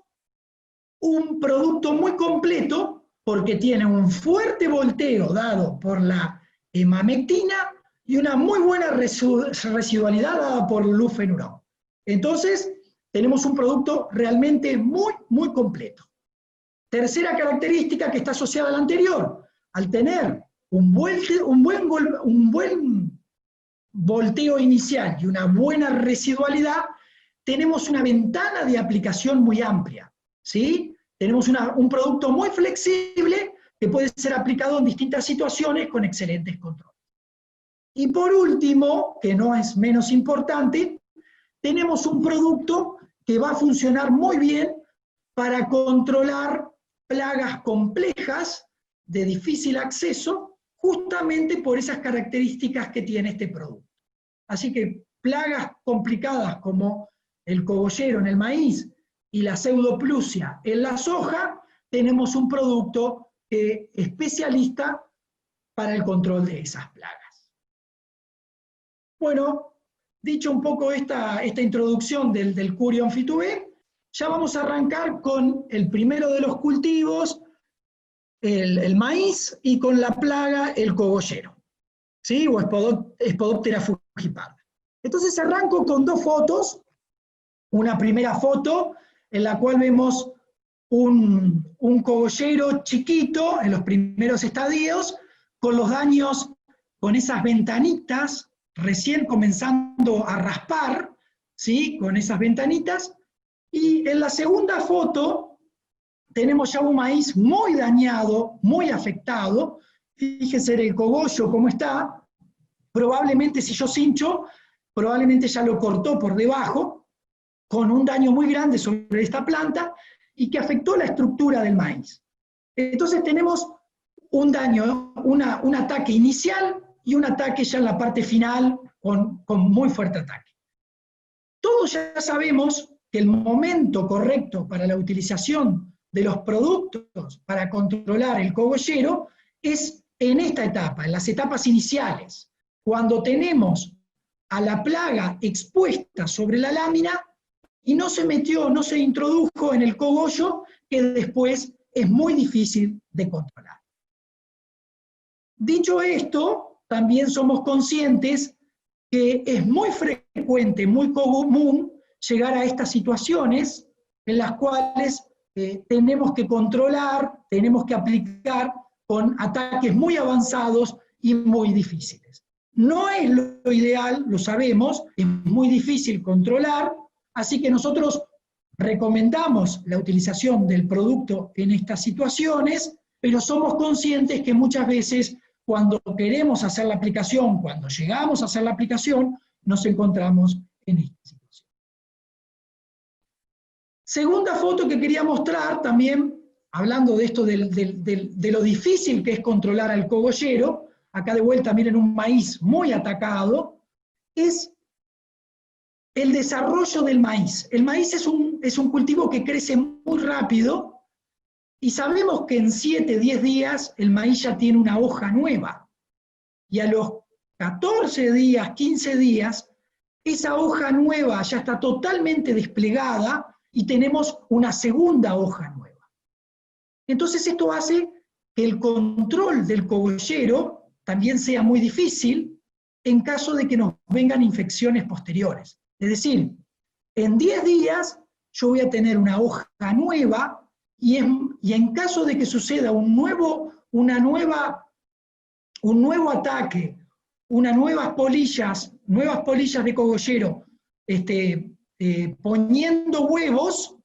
un producto muy completo porque tiene un fuerte volteo dado por la emamectina y una muy buena residualidad dada por el Lufenuron. Entonces, tenemos un producto realmente muy, muy completo. Tercera característica que está asociada a la anterior, al tener un buen volteo inicial y una buena residualidad, tenemos una ventana de aplicación muy amplia, ¿sí? Tenemos un producto muy flexible que puede ser aplicado en distintas situaciones con excelentes controles. Y por último, que no es menos importante, tenemos un producto que va a funcionar muy bien para controlar plagas complejas de difícil acceso, justamente por esas características que tiene este producto. Así que plagas complicadas como el cogollero en el maíz y la pseudoplusia en la soja, tenemos un producto especialista para el control de esas plagas. Bueno, dicho un poco esta introducción del Curium Fit UV, ya vamos a arrancar con el primero de los cultivos, el maíz, y con la plaga el cogollero, ¿sí? O Spodoptera fugiparda. Entonces arranco con dos fotos. Una primera foto en la cual vemos un cogollero chiquito en los primeros estadios, con los daños, con esas ventanitas, recién comenzando a raspar, ¿sí? Con esas ventanitas. Y en la segunda foto tenemos ya un maíz muy dañado, muy afectado. Fíjense el cogollo cómo está. Probablemente si yo cincho, probablemente ya lo cortó por debajo, con un daño muy grande sobre esta planta y que afectó la estructura del maíz. Entonces tenemos un daño, un ataque inicial y un ataque ya en la parte final con muy fuerte ataque. Todos ya sabemos que el momento correcto para la utilización de los productos para controlar el cogollero es en esta etapa, en las etapas iniciales, cuando tenemos a la plaga expuesta sobre la lámina y no se introdujo en el cogollo, que después es muy difícil de controlar. Dicho esto, también somos conscientes que es muy frecuente, muy común, llegar a estas situaciones en las cuales tenemos que controlar, tenemos que aplicar con ataques muy avanzados y muy difíciles. No es lo ideal, lo sabemos, es muy difícil controlar, así que nosotros recomendamos la utilización del producto en estas situaciones, pero somos conscientes que muchas veces cuando queremos hacer la aplicación, cuando llegamos a hacer la aplicación, nos encontramos en esta situación. Segunda foto que quería mostrar también, hablando de esto de lo difícil que es controlar al cogollero, acá de vuelta miren un maíz muy atacado, es el desarrollo del maíz. El maíz es un cultivo que crece muy rápido y sabemos que en 7, 10 días el maíz ya tiene una hoja nueva. Y a los 14 días, 15 días, esa hoja nueva ya está totalmente desplegada y tenemos una segunda hoja nueva. Entonces esto hace que el control del cogollero también sea muy difícil en caso de que nos vengan infecciones posteriores. Es decir, en 10 días yo voy a tener una hoja nueva y en caso de que suceda un nuevo ataque, nuevas polillas de cogollero poniendo huevos,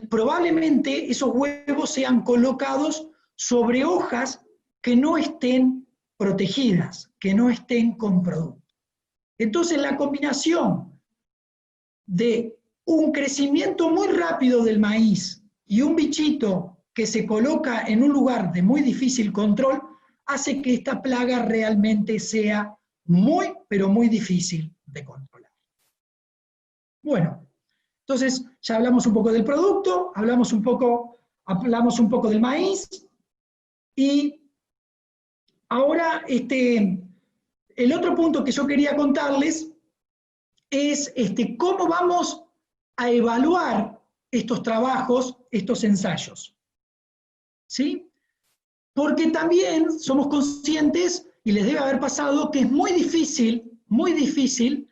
probablemente esos huevos sean colocados sobre hojas que no estén protegidas, que no estén con producto. Entonces la combinación de un crecimiento muy rápido del maíz y un bichito que se coloca en un lugar de muy difícil control hace que esta plaga realmente sea muy, pero muy difícil de controlar. Bueno, entonces ya hablamos un poco del producto, hablamos un poco del maíz, y ahora el otro punto que yo quería contarles es cómo vamos a evaluar estos trabajos, estos ensayos. ¿Sí? Porque también somos conscientes, y les debe haber pasado, que es muy difícil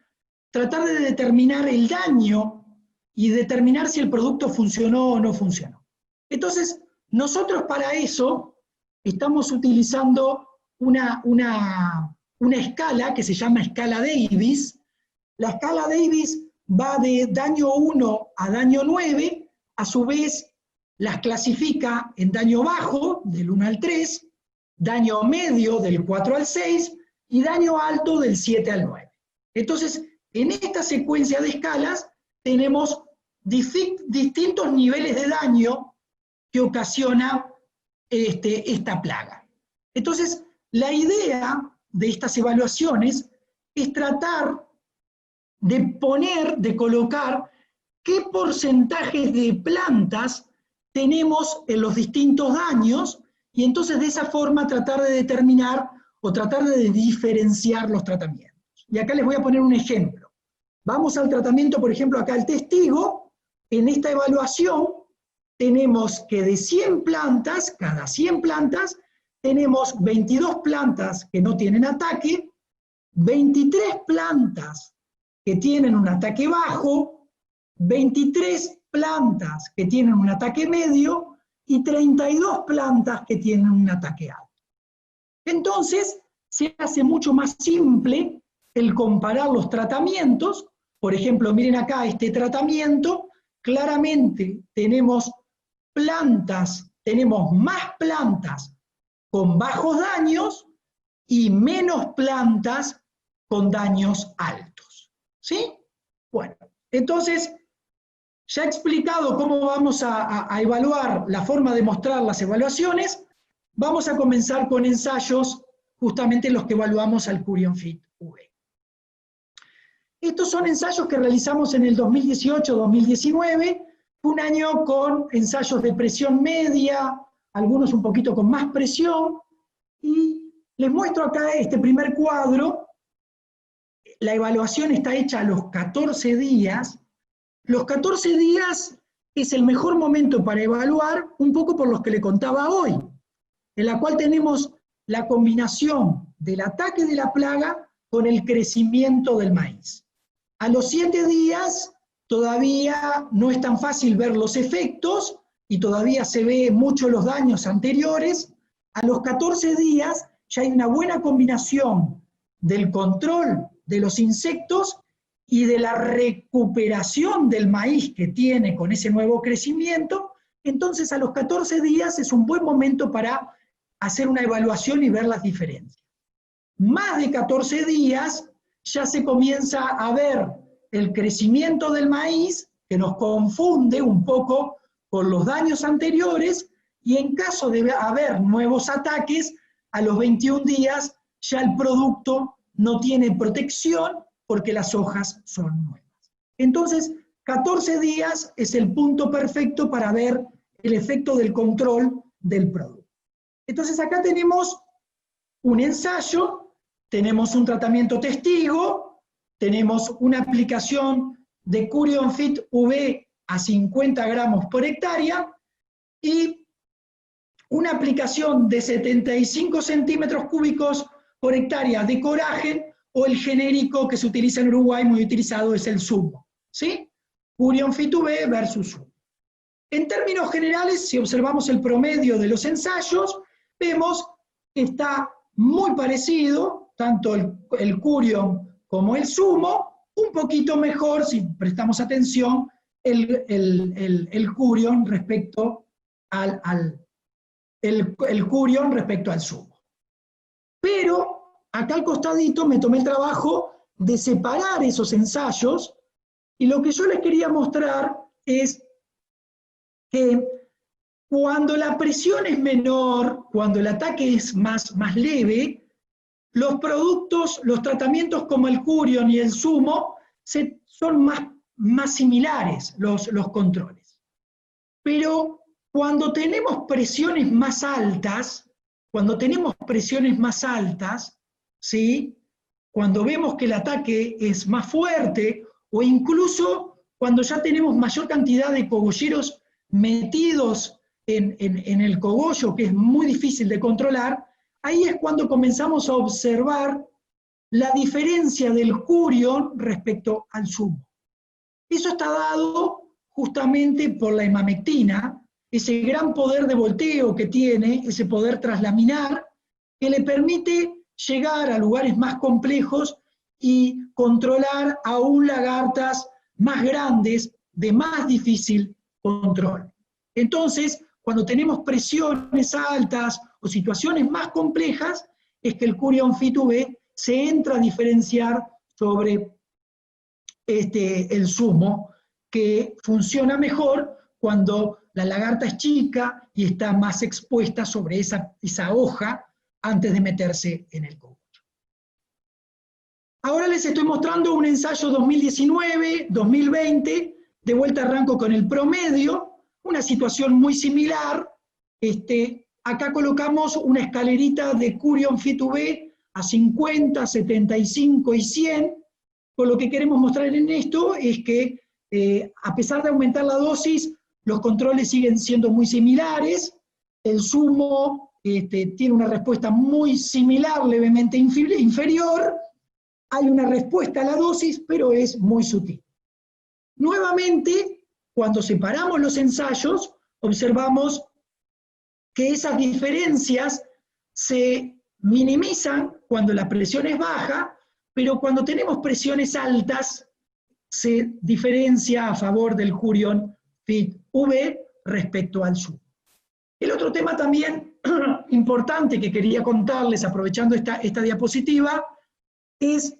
tratar de determinar el daño y determinar si el producto funcionó o no funcionó. Entonces, nosotros para eso estamos utilizando una escala que se llama escala Davis. La escala Davis va de daño 1 a daño 9, a su vez las clasifica en daño bajo, del 1 al 3, daño medio, del 4 al 6, y daño alto, del 7 al 9. Entonces, en esta secuencia de escalas tenemos distintos niveles de daño que ocasiona esta plaga. Entonces, la idea de estas evaluaciones es tratar de colocar qué porcentajes de plantas tenemos en los distintos daños, y entonces de esa forma tratar de determinar o tratar de diferenciar los tratamientos. Y acá les voy a poner un ejemplo. Vamos al tratamiento, por ejemplo, acá el testigo. En esta evaluación tenemos que de 100 plantas, cada 100 plantas, tenemos 22 plantas que no tienen ataque, 23 plantas que tienen un ataque bajo, 23 plantas que tienen un ataque medio y 32 plantas que tienen un ataque alto. Entonces, se hace mucho más simple el comparar los tratamientos. Por ejemplo, miren acá este tratamiento, claramente tenemos más plantas con bajos daños y menos plantas con daños altos. ¿Sí? Bueno, entonces, ya he explicado cómo vamos a evaluar, la forma de mostrar las evaluaciones. Vamos a comenzar con ensayos, justamente los que evaluamos al Curion Fit V. Estos son ensayos que realizamos en el 2018-2019, un año con ensayos de presión media, algunos un poquito con más presión, y les muestro acá este primer cuadro. La evaluación está hecha a los 14 días. Los 14 días es el mejor momento para evaluar, un poco por los que le contaba hoy, en la cual tenemos la combinación del ataque de la plaga con el crecimiento del maíz. A los 7 días todavía no es tan fácil ver los efectos y todavía se ve mucho los daños anteriores. A los 14 días ya hay una buena combinación del control de los insectos y de la recuperación del maíz que tiene con ese nuevo crecimiento. Entonces a los 14 días es un buen momento para hacer una evaluación y ver las diferencias. más de 14 días ya se comienza a ver el crecimiento del maíz, que nos confunde un poco con los daños anteriores, y en caso de haber nuevos ataques, a los 21 días ya el producto no tiene protección porque las hojas son nuevas. Entonces, 14 días es el punto perfecto para ver el efecto del control del producto. Entonces acá tenemos un ensayo, tenemos un tratamiento testigo, tenemos una aplicación de Curion Fit V a 50 gramos por hectárea y una aplicación de 75 centímetros cúbicos por hectárea de Coragen, o el genérico que se utiliza en Uruguay, muy utilizado, es el Sumo, ¿sí? Curion Fit V versus Sumo. En términos generales, si observamos el promedio de los ensayos, vemos que está muy parecido, tanto el Curion como el Sumo, un poquito mejor, si prestamos atención, el Curion respecto el Curion respecto al Sumo. Pero acá al costadito me tomé el trabajo de separar esos ensayos, y lo que yo les quería mostrar es que cuando la presión es menor, cuando el ataque es más leve, los productos, los tratamientos como el Curion y el Sumo son más similares los controles. Pero cuando tenemos presiones más altas, ¿sí? Cuando vemos que el ataque es más fuerte, o incluso cuando ya tenemos mayor cantidad de cogolleros metidos en el cogollo, que es muy difícil de controlar, ahí es cuando comenzamos a observar la diferencia del Curion respecto al Sumo. Eso está dado justamente por la imamectina, ese gran poder de volteo que tiene, ese poder traslaminar, que le permite llegar a lugares más complejos y controlar aún lagartas más grandes, de más difícil control. Entonces, cuando tenemos presiones altas o situaciones más complejas, es que el Curion Fit V se entra a diferenciar sobre el Sumo, que funciona mejor cuando la lagarta es chica y está más expuesta sobre esa hoja antes de meterse en el cogollo. Ahora les estoy mostrando un ensayo 2019-2020, de vuelta arranco con el promedio, una situación muy similar. Acá colocamos una escalerita de Curion Fit V a 50, 75 y 100, con lo que queremos mostrar en esto es que a pesar de aumentar la dosis, los controles siguen siendo muy similares. El Sumo tiene una respuesta muy similar, levemente inferior. Hay una respuesta a la dosis, pero es muy sutil. Nuevamente, cuando separamos los ensayos, observamos que esas diferencias se minimizan cuando la presión es baja, pero cuando tenemos presiones altas, se diferencia a favor del Curion Fit V respecto al Sumo. El otro tema también importante que quería contarles, aprovechando esta diapositiva, es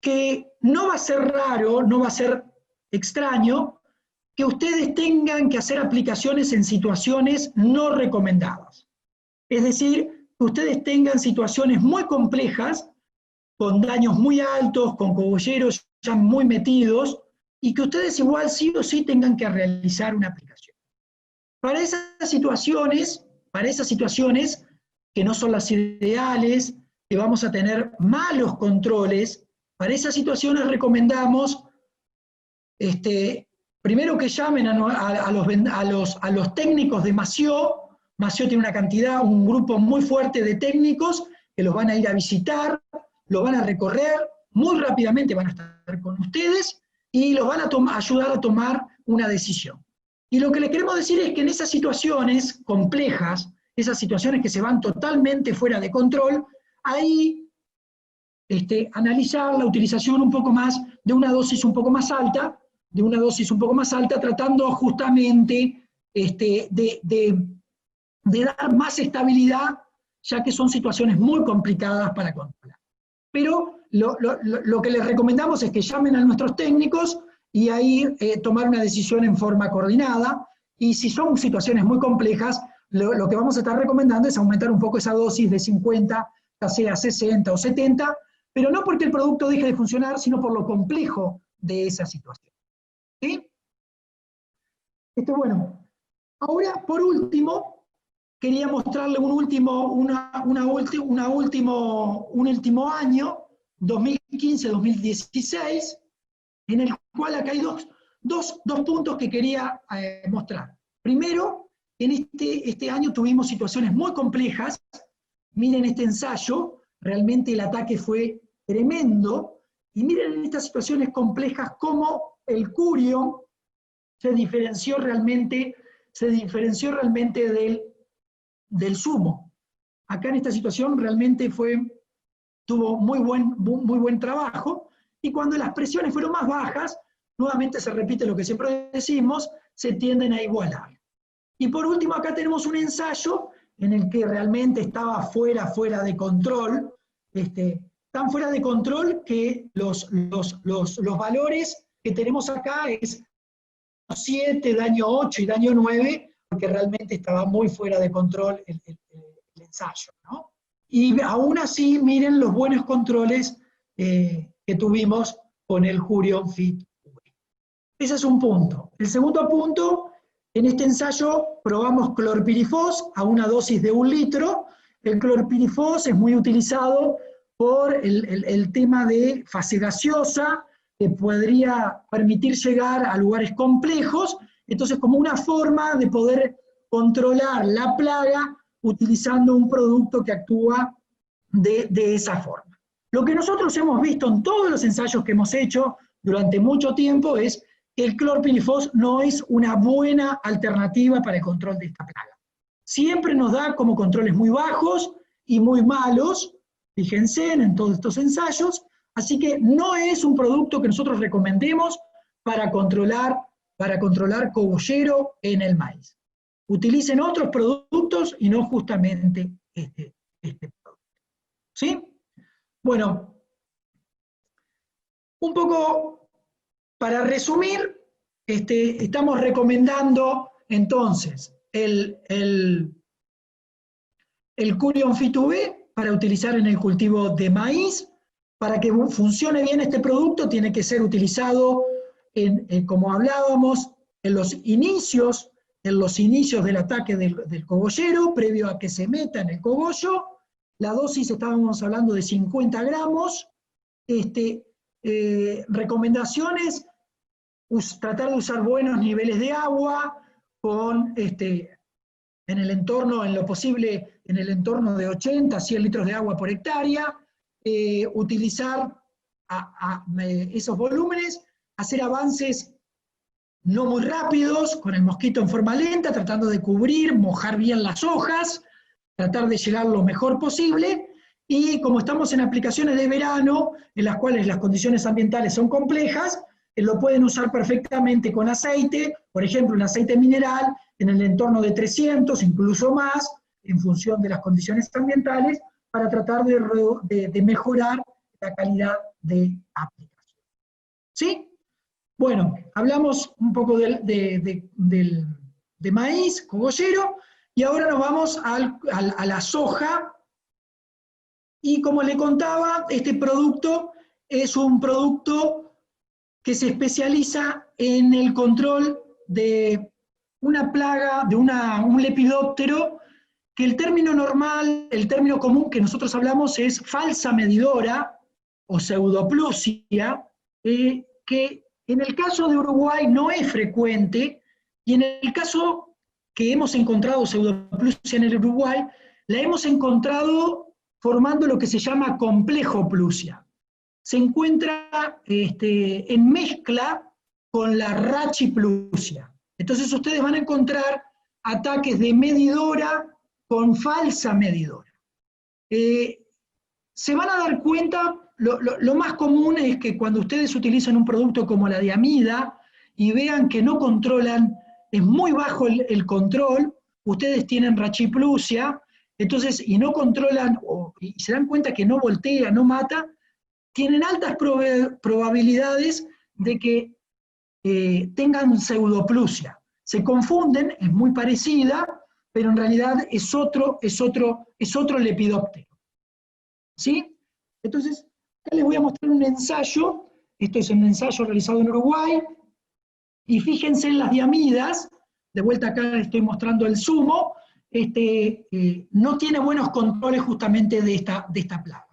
que no va a ser raro, no va a ser extraño, que ustedes tengan que hacer aplicaciones en situaciones no recomendadas. Es decir, que ustedes tengan situaciones muy complejas, con daños muy altos, con cogolleros ya muy metidos, y que ustedes igual sí o sí tengan que realizar una aplicación. Para esas situaciones que no son las ideales, que vamos a tener malos controles, para esas situaciones recomendamos primero que llamen a los técnicos de Mació. Mació tiene un grupo muy fuerte de técnicos que los van a ir a visitar, los van a recorrer, muy rápidamente van a estar con ustedes y los van a ayudar a tomar una decisión. Y lo que les queremos decir es que en esas situaciones complejas, esas situaciones que se van totalmente fuera de control, ahí analizar la utilización un poco más de una dosis un poco más alta, tratando justamente de dar más estabilidad, ya que son situaciones muy complicadas para controlar. Pero lo que les recomendamos es que llamen a nuestros técnicos y ahí tomar una decisión en forma coordinada, y si son situaciones muy complejas, lo que vamos a estar recomendando es aumentar un poco esa dosis de 50, ya sea 60 o 70, pero no porque el producto deje de funcionar, sino por lo complejo de esa situación. ¿Sí? Bueno, ahora, por último, quería mostrarle un último año, 2015-2016, en el cual acá hay dos puntos que quería mostrar. Primero, en este año tuvimos situaciones muy complejas. Miren este ensayo, realmente el ataque fue tremendo, y miren en estas situaciones complejas cómo el Curion se diferenció realmente del Sumo. Acá en esta situación realmente tuvo muy buen trabajo, y cuando las presiones fueron más bajas, nuevamente se repite lo que siempre decimos, se tienden a igualar. Y por último, acá tenemos un ensayo en el que realmente estaba fuera de control, tan fuera de control que los valores que tenemos acá es 7, daño 8 y daño 9, porque realmente estaba muy fuera de control el ensayo, ¿no? Y aún así, miren los buenos controles que tuvimos con el Curion Fit. Ese es un punto. El segundo punto, en este ensayo probamos clorpirifos a una dosis de 1 litro. El clorpirifos es muy utilizado por el tema de fase gaseosa, que podría permitir llegar a lugares complejos, entonces como una forma de poder controlar la plaga utilizando un producto que actúa de esa forma. Lo que nosotros hemos visto en todos los ensayos que hemos hecho durante mucho tiempo es que el clorpirifos no es una buena alternativa para el control de esta plaga. Siempre nos da como controles muy bajos y muy malos, fíjense en todos estos ensayos, así que no es un producto que nosotros recomendemos para controlar cogollero en el maíz. Utilicen otros productos y no justamente este producto. ¿Sí? Bueno, un poco para resumir, estamos recomendando entonces el Curion Fit UV para utilizar en el cultivo de maíz. Para que funcione bien este producto tiene que ser utilizado, como hablábamos, en los inicios del ataque del cogollero, previo a que se meta en el cogollo. La dosis estábamos hablando de 50 gramos. Recomendaciones, tratar de usar buenos niveles de agua, en el entorno, en lo posible, en el entorno de 80 a 100 litros de agua por hectárea. Utilizar esos volúmenes, hacer avances no muy rápidos, con el mosquito en forma lenta, tratando de cubrir, mojar bien las hojas, tratar de llegar lo mejor posible, y como estamos en aplicaciones de verano, en las cuales las condiciones ambientales son complejas, lo pueden usar perfectamente con aceite, por ejemplo un aceite mineral, en el entorno de 300, incluso más, en función de las condiciones ambientales, para tratar de mejorar la calidad de aplicación. ¿Sí? Bueno, hablamos un poco de maíz, cogollero, y ahora nos vamos a la soja, y como le contaba, este producto es un producto que se especializa en el control de una plaga, de un lepidóptero, que el término normal, el término común que nosotros hablamos es falsa medidora o pseudoplusia, que en el caso de Uruguay no es frecuente, y en el caso que hemos encontrado pseudoplusia en el Uruguay, la hemos encontrado formando lo que se llama complejoplusia. Se encuentra en mezcla con la rachiplusia. Entonces ustedes van a encontrar ataques de medidora con falsa medidora. Se van a dar cuenta, lo más común es que cuando ustedes utilizan un producto como la diamida y vean que no controlan, es muy bajo el control, ustedes tienen rachiplusia, entonces, y no controlan, y se dan cuenta que no voltea, no mata, tienen altas probabilidades de que tengan pseudoplusia. Se confunden, es muy parecida, pero en realidad es otro lepidóptero. ¿Sí? Entonces, acá les voy a mostrar un ensayo, esto es un ensayo realizado en Uruguay, y fíjense en las diamidas, de vuelta acá les estoy mostrando el zumo, no tiene buenos controles justamente de esta plaga.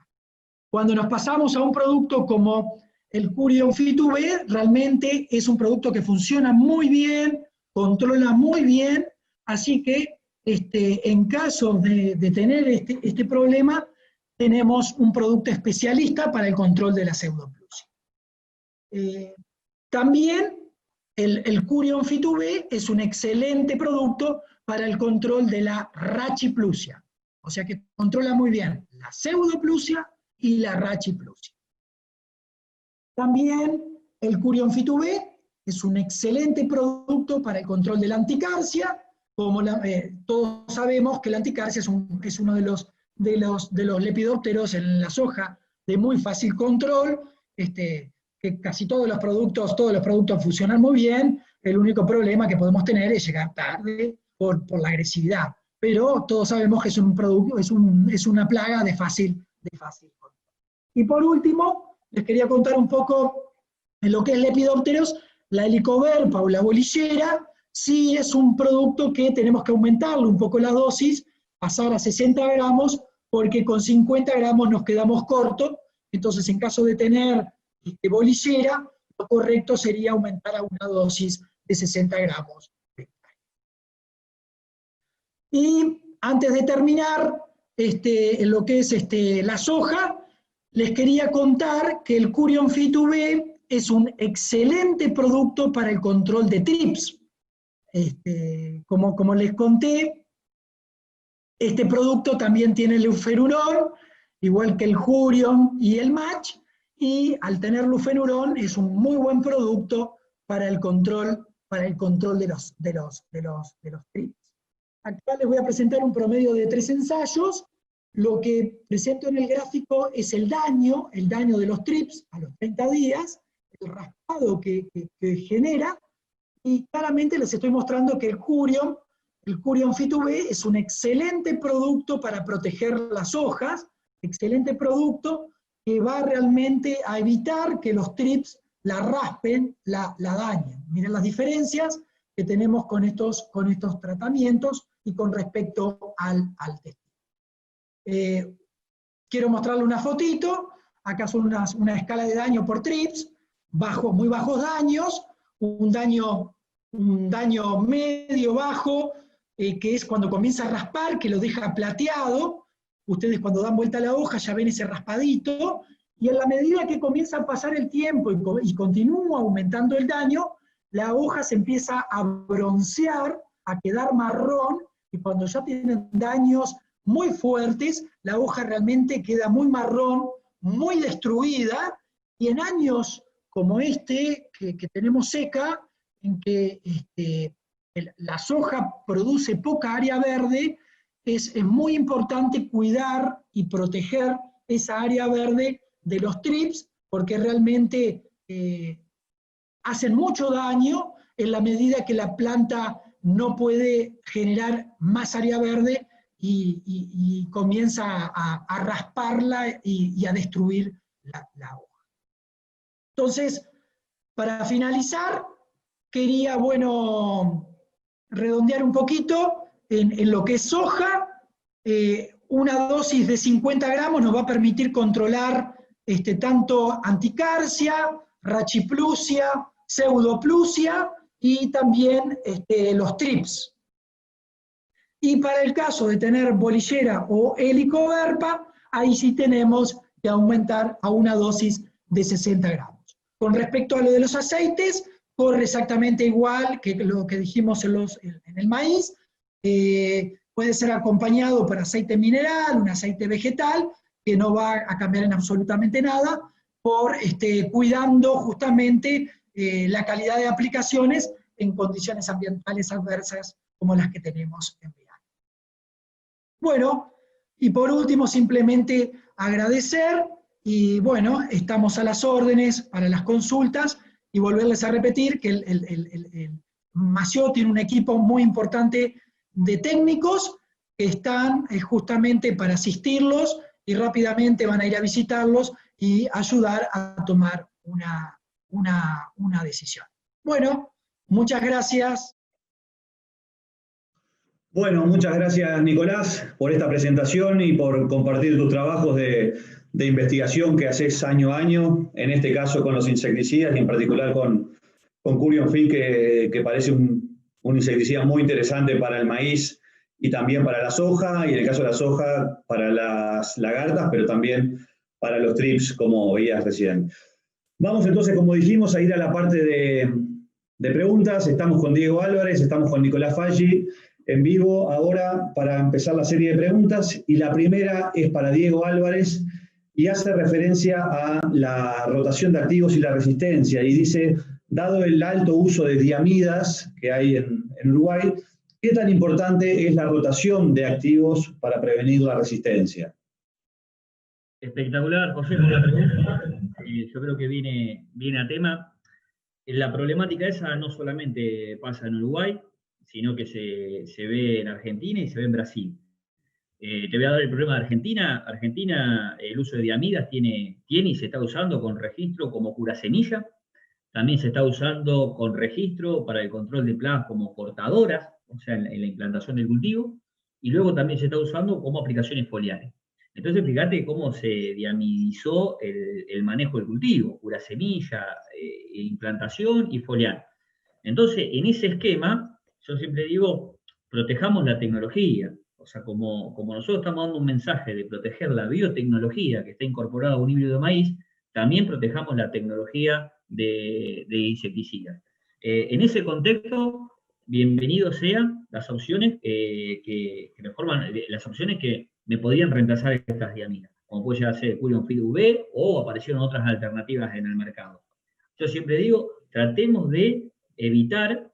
Cuando nos pasamos a un producto como el Curion Phyto-B, realmente es un producto que funciona muy bien, controla muy bien, así que en caso de tener este problema, tenemos un producto especialista para el control de la pseudoplusia. También el Curion Phyto-B es un excelente producto para el control de la rachiplusia, o sea que controla muy bien la pseudoplusia y la rachiplusia. También el Curion Phyto-B es un excelente producto para el control de la anticarsia, como todos sabemos que la anticarsia es uno de los lepidópteros en la soja de muy fácil control, que casi todos los productos funcionan muy bien, el único problema que podemos tener es llegar tarde por la agresividad, pero todos sabemos que es una plaga de fácil control. Y por último, les quería contar un poco en lo que es lepidópteros, la helicoverpa o la bolillera, sí es un producto que tenemos que aumentarle un poco la dosis, pasar a 60 gramos, porque con 50 gramos nos quedamos cortos, entonces en caso de tener bolillera, lo correcto sería aumentar a una dosis de 60 gramos. Y antes de terminar, en lo que es la soja, les quería contar que el Curion Phyto-B es un excelente producto para el control de trips. Como les conté, este producto también tiene lufenurón, igual que el Curion y el Match, y al tener lufenurón es un muy buen producto para el control de los trips. Acá les voy a presentar un promedio de 3 ensayos. Lo que presento en el gráfico es el daño de los trips a los 30 días, el raspado que genera, y claramente les estoy mostrando que el Curion Phyto-B es un excelente producto para proteger las hojas, excelente producto que va realmente a evitar que los trips la raspen, la dañen. Miren las diferencias que tenemos con estos tratamientos y con respecto al textil. Quiero mostrarle una fotito, acá son una escala de daño por trips, muy bajos daños, un daño medio bajo, que es cuando comienza a raspar, que lo deja plateado, ustedes cuando dan vuelta a la hoja ya ven ese raspadito, y en la medida que comienza a pasar el tiempo y continúa aumentando el daño, la hoja se empieza a broncear, a quedar marrón, y cuando ya tienen daños muy fuertes, la hoja realmente queda muy marrón, muy destruida, y en años como que tenemos seca, en que la soja produce poca área verde, es muy importante cuidar y proteger esa área verde de los trips, porque realmente hacen mucho daño en la medida que la planta no puede generar más área verde y comienza a rasparla y a destruir la hoja. Entonces, para finalizar, quería, redondear un poquito en lo que es soja. Una dosis de 50 gramos nos va a permitir controlar tanto anticarsia, rachiplusia, pseudoplusia y también los trips. Y para el caso de tener bolillera o helicoverpa, ahí sí tenemos que aumentar a una dosis de 60 gramos. Con respecto a lo de los aceites, corre exactamente igual que lo que dijimos en el maíz. Puede ser acompañado por aceite mineral, un aceite vegetal, que no va a cambiar en absolutamente nada, cuidando justamente la calidad de aplicaciones en condiciones ambientales adversas como las que tenemos en verano. Bueno, Y por último, simplemente agradecer, y bueno, estamos a las órdenes para las consultas, y volverles a repetir que el Mació tiene un equipo muy importante de técnicos que están justamente para asistirlos, y rápidamente van a ir a visitarlos y ayudar a tomar una decisión. Bueno, muchas gracias. Bueno, muchas gracias, Nicolás, por esta presentación y por compartir tus trabajos de investigación que haces año a año, en este caso con los insecticidas y en particular con Curion Fin, que parece un insecticida muy interesante para el maíz y también para la soja, y en el caso de la soja para las lagartas, pero también para los trips, como veías recién. Vamos entonces, como dijimos, a ir a la parte de preguntas. Estamos con Diego Álvarez, estamos con Nicolás Faggi, en vivo ahora para empezar la serie de preguntas, y la primera es para Diego Álvarez y hace referencia a la rotación de activos y la resistencia, y dice, dado el alto uso de diamidas que hay en Uruguay, ¿qué tan importante es la rotación de activos para prevenir la resistencia? Espectacular, José, con la pregunta. Yo creo que viene a tema. La problemática esa no solamente pasa en Uruguay, sino que se ve en Argentina y se ve en Brasil. Te voy a dar el problema de Argentina. Argentina, el uso de diamidas tiene y se está usando con registro como curasemilla. También se está usando con registro para el control de plagas como cortadoras, o sea, en la implantación del cultivo. Y luego también se está usando como aplicaciones foliares. Entonces, fíjate cómo se diamidizó el manejo del cultivo, curasemilla, implantación y foliar. Entonces, en ese esquema, yo siempre digo, protejamos la tecnología. O sea, como nosotros estamos dando un mensaje de proteger la biotecnología que está incorporada a un híbrido de maíz, también protejamos la tecnología de insecticidas. En ese contexto, bienvenidos sean las opciones que reforman, las opciones que me podían reemplazar estas diamidas, como puede llegar a ser Curion Feed UV, o aparecieron otras alternativas en el mercado. Yo siempre digo, tratemos de evitar,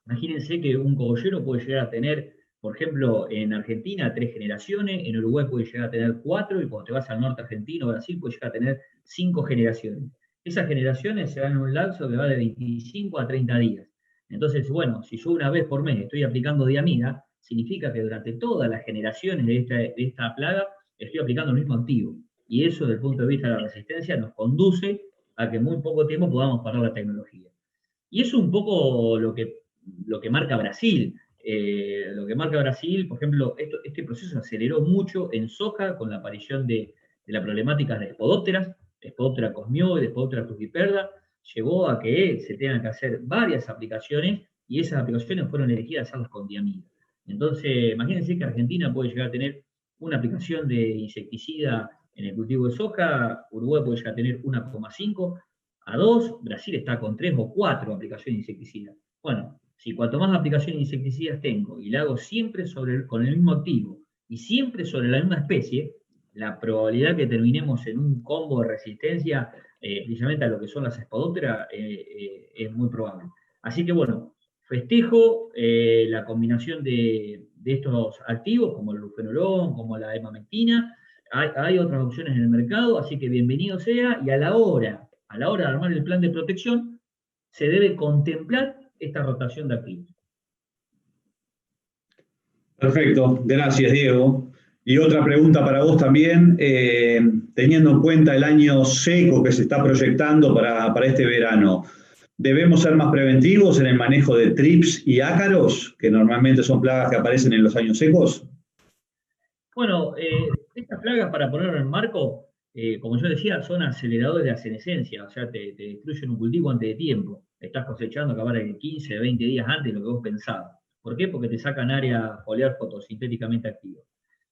imagínense que un cogollero puede llegar a tener, por ejemplo, en Argentina 3 generaciones, en Uruguay puede llegar a tener 4, y cuando te vas al norte argentino, Brasil, puede llegar a tener 5 generaciones. Esas generaciones se dan en un lapso que va de 25 a 30 días. Entonces, bueno, si yo una vez por mes estoy aplicando diamida, significa que durante todas las generaciones de esta plaga estoy aplicando el mismo activo. Y eso, desde el punto de vista de la resistencia, nos conduce a que en muy poco tiempo podamos parar la tecnología. Y eso es un poco lo que marca Brasil. Lo que marca Brasil, por ejemplo, este proceso se aceleró mucho en soja con la aparición de la problemática de Spodopteras, Spodoptera cosmioide, Spodoptera tugiperda, llevó a que se tengan que hacer varias aplicaciones, y esas aplicaciones fueron elegidas hacerlas con diamida. Entonces, imagínense que Argentina puede llegar a tener una aplicación de insecticida en el cultivo de soja, Uruguay puede llegar a tener 1,5 a 2, Brasil está con 3 o 4 aplicaciones de insecticidas. Bueno, si cuanto más aplicaciones de insecticidas tengo y la hago siempre con el mismo activo y siempre sobre la misma especie, la probabilidad que terminemos en un combo de resistencia, precisamente a lo que son las Spodopteras, es muy probable. Así que bueno, festejo la combinación de estos activos, como el lufenolon, como la emamectina. Hay otras opciones en el mercado, así que bienvenido sea, y a la hora de armar el plan de protección, se debe contemplar esta rotación de activos. Perfecto, gracias, Diego. Y otra pregunta para vos también, teniendo en cuenta el año seco que se está proyectando para este verano, ¿debemos ser más preventivos en el manejo de trips y ácaros, que normalmente son plagas que aparecen en los años secos? Bueno, estas plagas, para ponerlo en marco, como yo decía, son aceleradores de la senescencia, o sea, te destruyen un cultivo antes de tiempo. Estás cosechando acabar en 15, 20 días antes de lo que vos pensabas. ¿Por qué? Porque te sacan área foliar fotosintéticamente activa.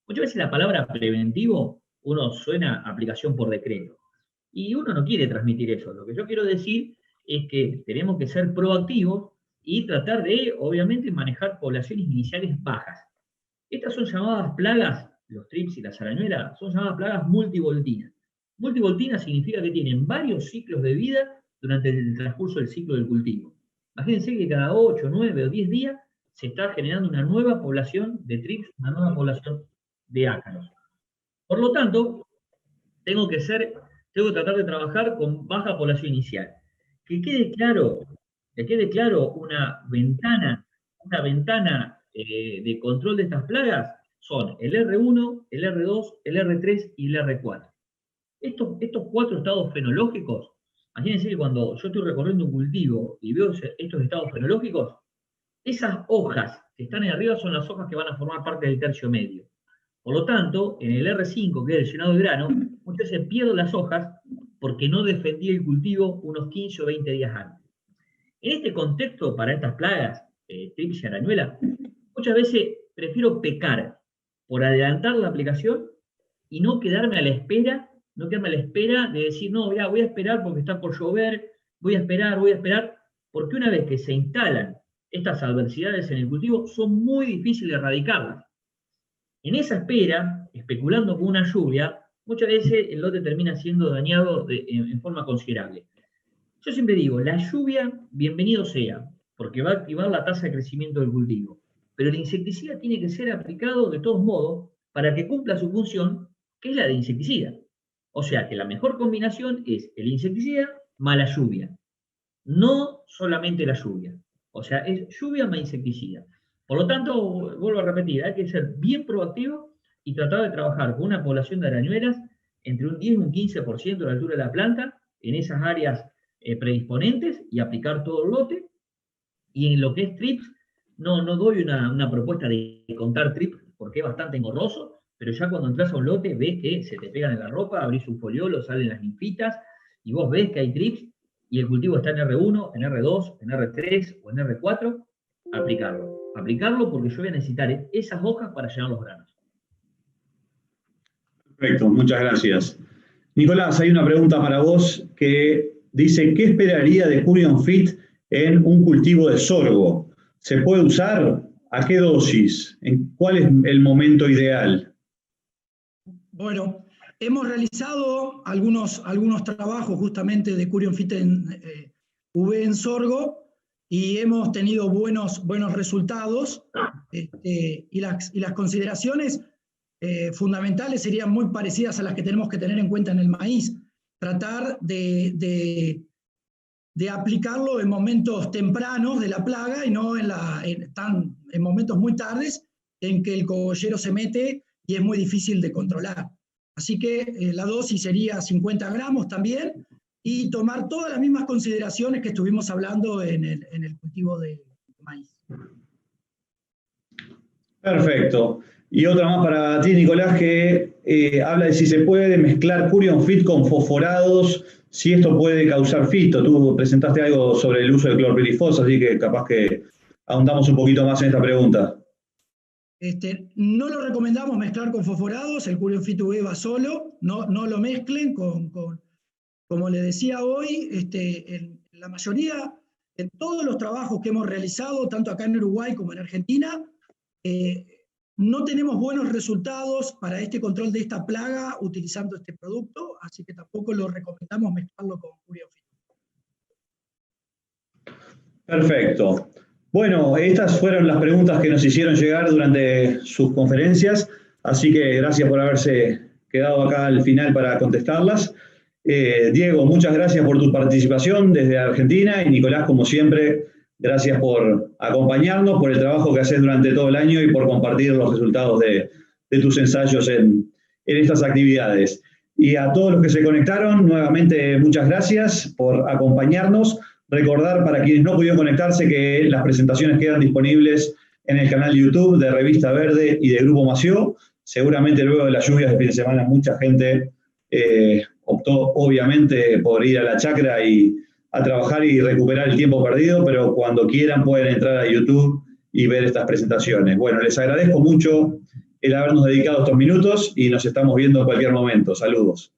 Muchas veces la palabra preventivo, uno suena a aplicación por decreto. Y uno no quiere transmitir eso. Lo que yo quiero decir es que tenemos que ser proactivos y tratar de, obviamente, manejar poblaciones iniciales bajas. Estas son llamadas plagas, los trips y las arañuelas, son llamadas plagas multivoltinas. Multivoltinas significa que tienen varios ciclos de vida durante el transcurso del ciclo del cultivo. Imagínense que cada 8, 9 o 10 días se está generando una nueva población de trips, una nueva población de ácaros. Por lo tanto, tengo que tratar de trabajar con baja población inicial. Que quede claro una ventana de control de estas plagas son el R1, el R2, el R3 y el R4. Estos 4 estados fenológicos, imagínense que cuando yo estoy recorriendo un cultivo y veo estos estados fenológicos, esas hojas que están ahí arriba son las hojas que van a formar parte del tercio medio. Por lo tanto, en el R5, que es el llenado de grano, muchas veces pierdo las hojas porque no defendí el cultivo unos 15 o 20 días antes. En este contexto, para estas plagas, trips y arañuela, muchas veces prefiero pecar por adelantar la aplicación y no quedarme a la espera de decir, no, ya voy a esperar porque está por llover, voy a esperar, porque una vez que se instalan estas adversidades en el cultivo, son muy difíciles de erradicarlas. En esa espera, especulando con una lluvia, muchas veces el lote termina siendo dañado en forma considerable. Yo siempre digo, la lluvia, bienvenido sea, porque va a activar la tasa de crecimiento del cultivo. Pero el insecticida tiene que ser aplicado de todos modos para que cumpla su función, que es la de insecticida. O sea que la mejor combinación es el insecticida más la lluvia. No solamente la lluvia. O sea, es lluvia más insecticida. Por lo tanto, vuelvo a repetir, hay que ser bien proactivo y tratar de trabajar con una población de arañuelas entre un 10 y un 15% de la altura de la planta, en esas áreas predisponentes, y aplicar todo el lote. Y en lo que es trips, no doy una propuesta de contar trips porque es bastante engorroso, pero ya cuando entras a un lote ves que se te pegan en la ropa, abrís un foliolo, salen las ninfitas, y vos ves que hay trips, y el cultivo está en R1, en R2, en R3 o en R4, aplicarlo porque yo voy a necesitar esas hojas para llenar los granos. Perfecto, muchas gracias. Nicolás, hay una pregunta para vos que dice, ¿qué esperaría de Curion Fit en un cultivo de sorgo? ¿Se puede usar? ¿A qué dosis? ¿Cuál es el momento ideal? Bueno, hemos realizado algunos trabajos justamente de Curion Fit V en sorgo y hemos tenido buenos resultados, y las consideraciones fundamentales serían muy parecidas a las que tenemos que tener en cuenta en el maíz. Tratar de aplicarlo en momentos tempranos de la plaga y no en momentos muy tardes en que el cogollero se mete y es muy difícil de controlar. Así que la dosis sería 50 gramos también, y tomar todas las mismas consideraciones que estuvimos hablando en el cultivo de maíz. Perfecto. Y otra más para ti, Nicolás, que habla de si se puede mezclar Curion Fit con fosforados, si esto puede causar fito. Tú presentaste algo sobre el uso de clorpirifos, así que capaz que ahondamos un poquito más en esta pregunta. No lo recomendamos mezclar con fosforados, el Curion Fit V va solo, no lo mezclen como le decía hoy, en la mayoría, en todos los trabajos que hemos realizado, tanto acá en Uruguay como en Argentina, no tenemos buenos resultados para este control de esta plaga utilizando este producto, así que tampoco lo recomendamos mezclarlo con Curion Fit. Perfecto. Bueno, estas fueron las preguntas que nos hicieron llegar durante sus conferencias, así que gracias por haberse quedado acá al final para contestarlas. Diego, muchas gracias por tu participación desde Argentina, y Nicolás, como siempre, gracias por acompañarnos, por el trabajo que haces durante todo el año y por compartir los resultados de tus ensayos en estas actividades. Y a todos los que se conectaron, nuevamente muchas gracias por acompañarnos. Recordar para quienes no pudieron conectarse que las presentaciones quedan disponibles en el canal de YouTube de Revista Verde y de Grupo Massieu. Seguramente luego de las lluvias de fin de semana mucha gente optó obviamente por ir a la chacra y a trabajar y recuperar el tiempo perdido, pero cuando quieran pueden entrar a YouTube y ver estas presentaciones. Bueno, les agradezco mucho el habernos dedicado estos minutos y nos estamos viendo en cualquier momento. Saludos.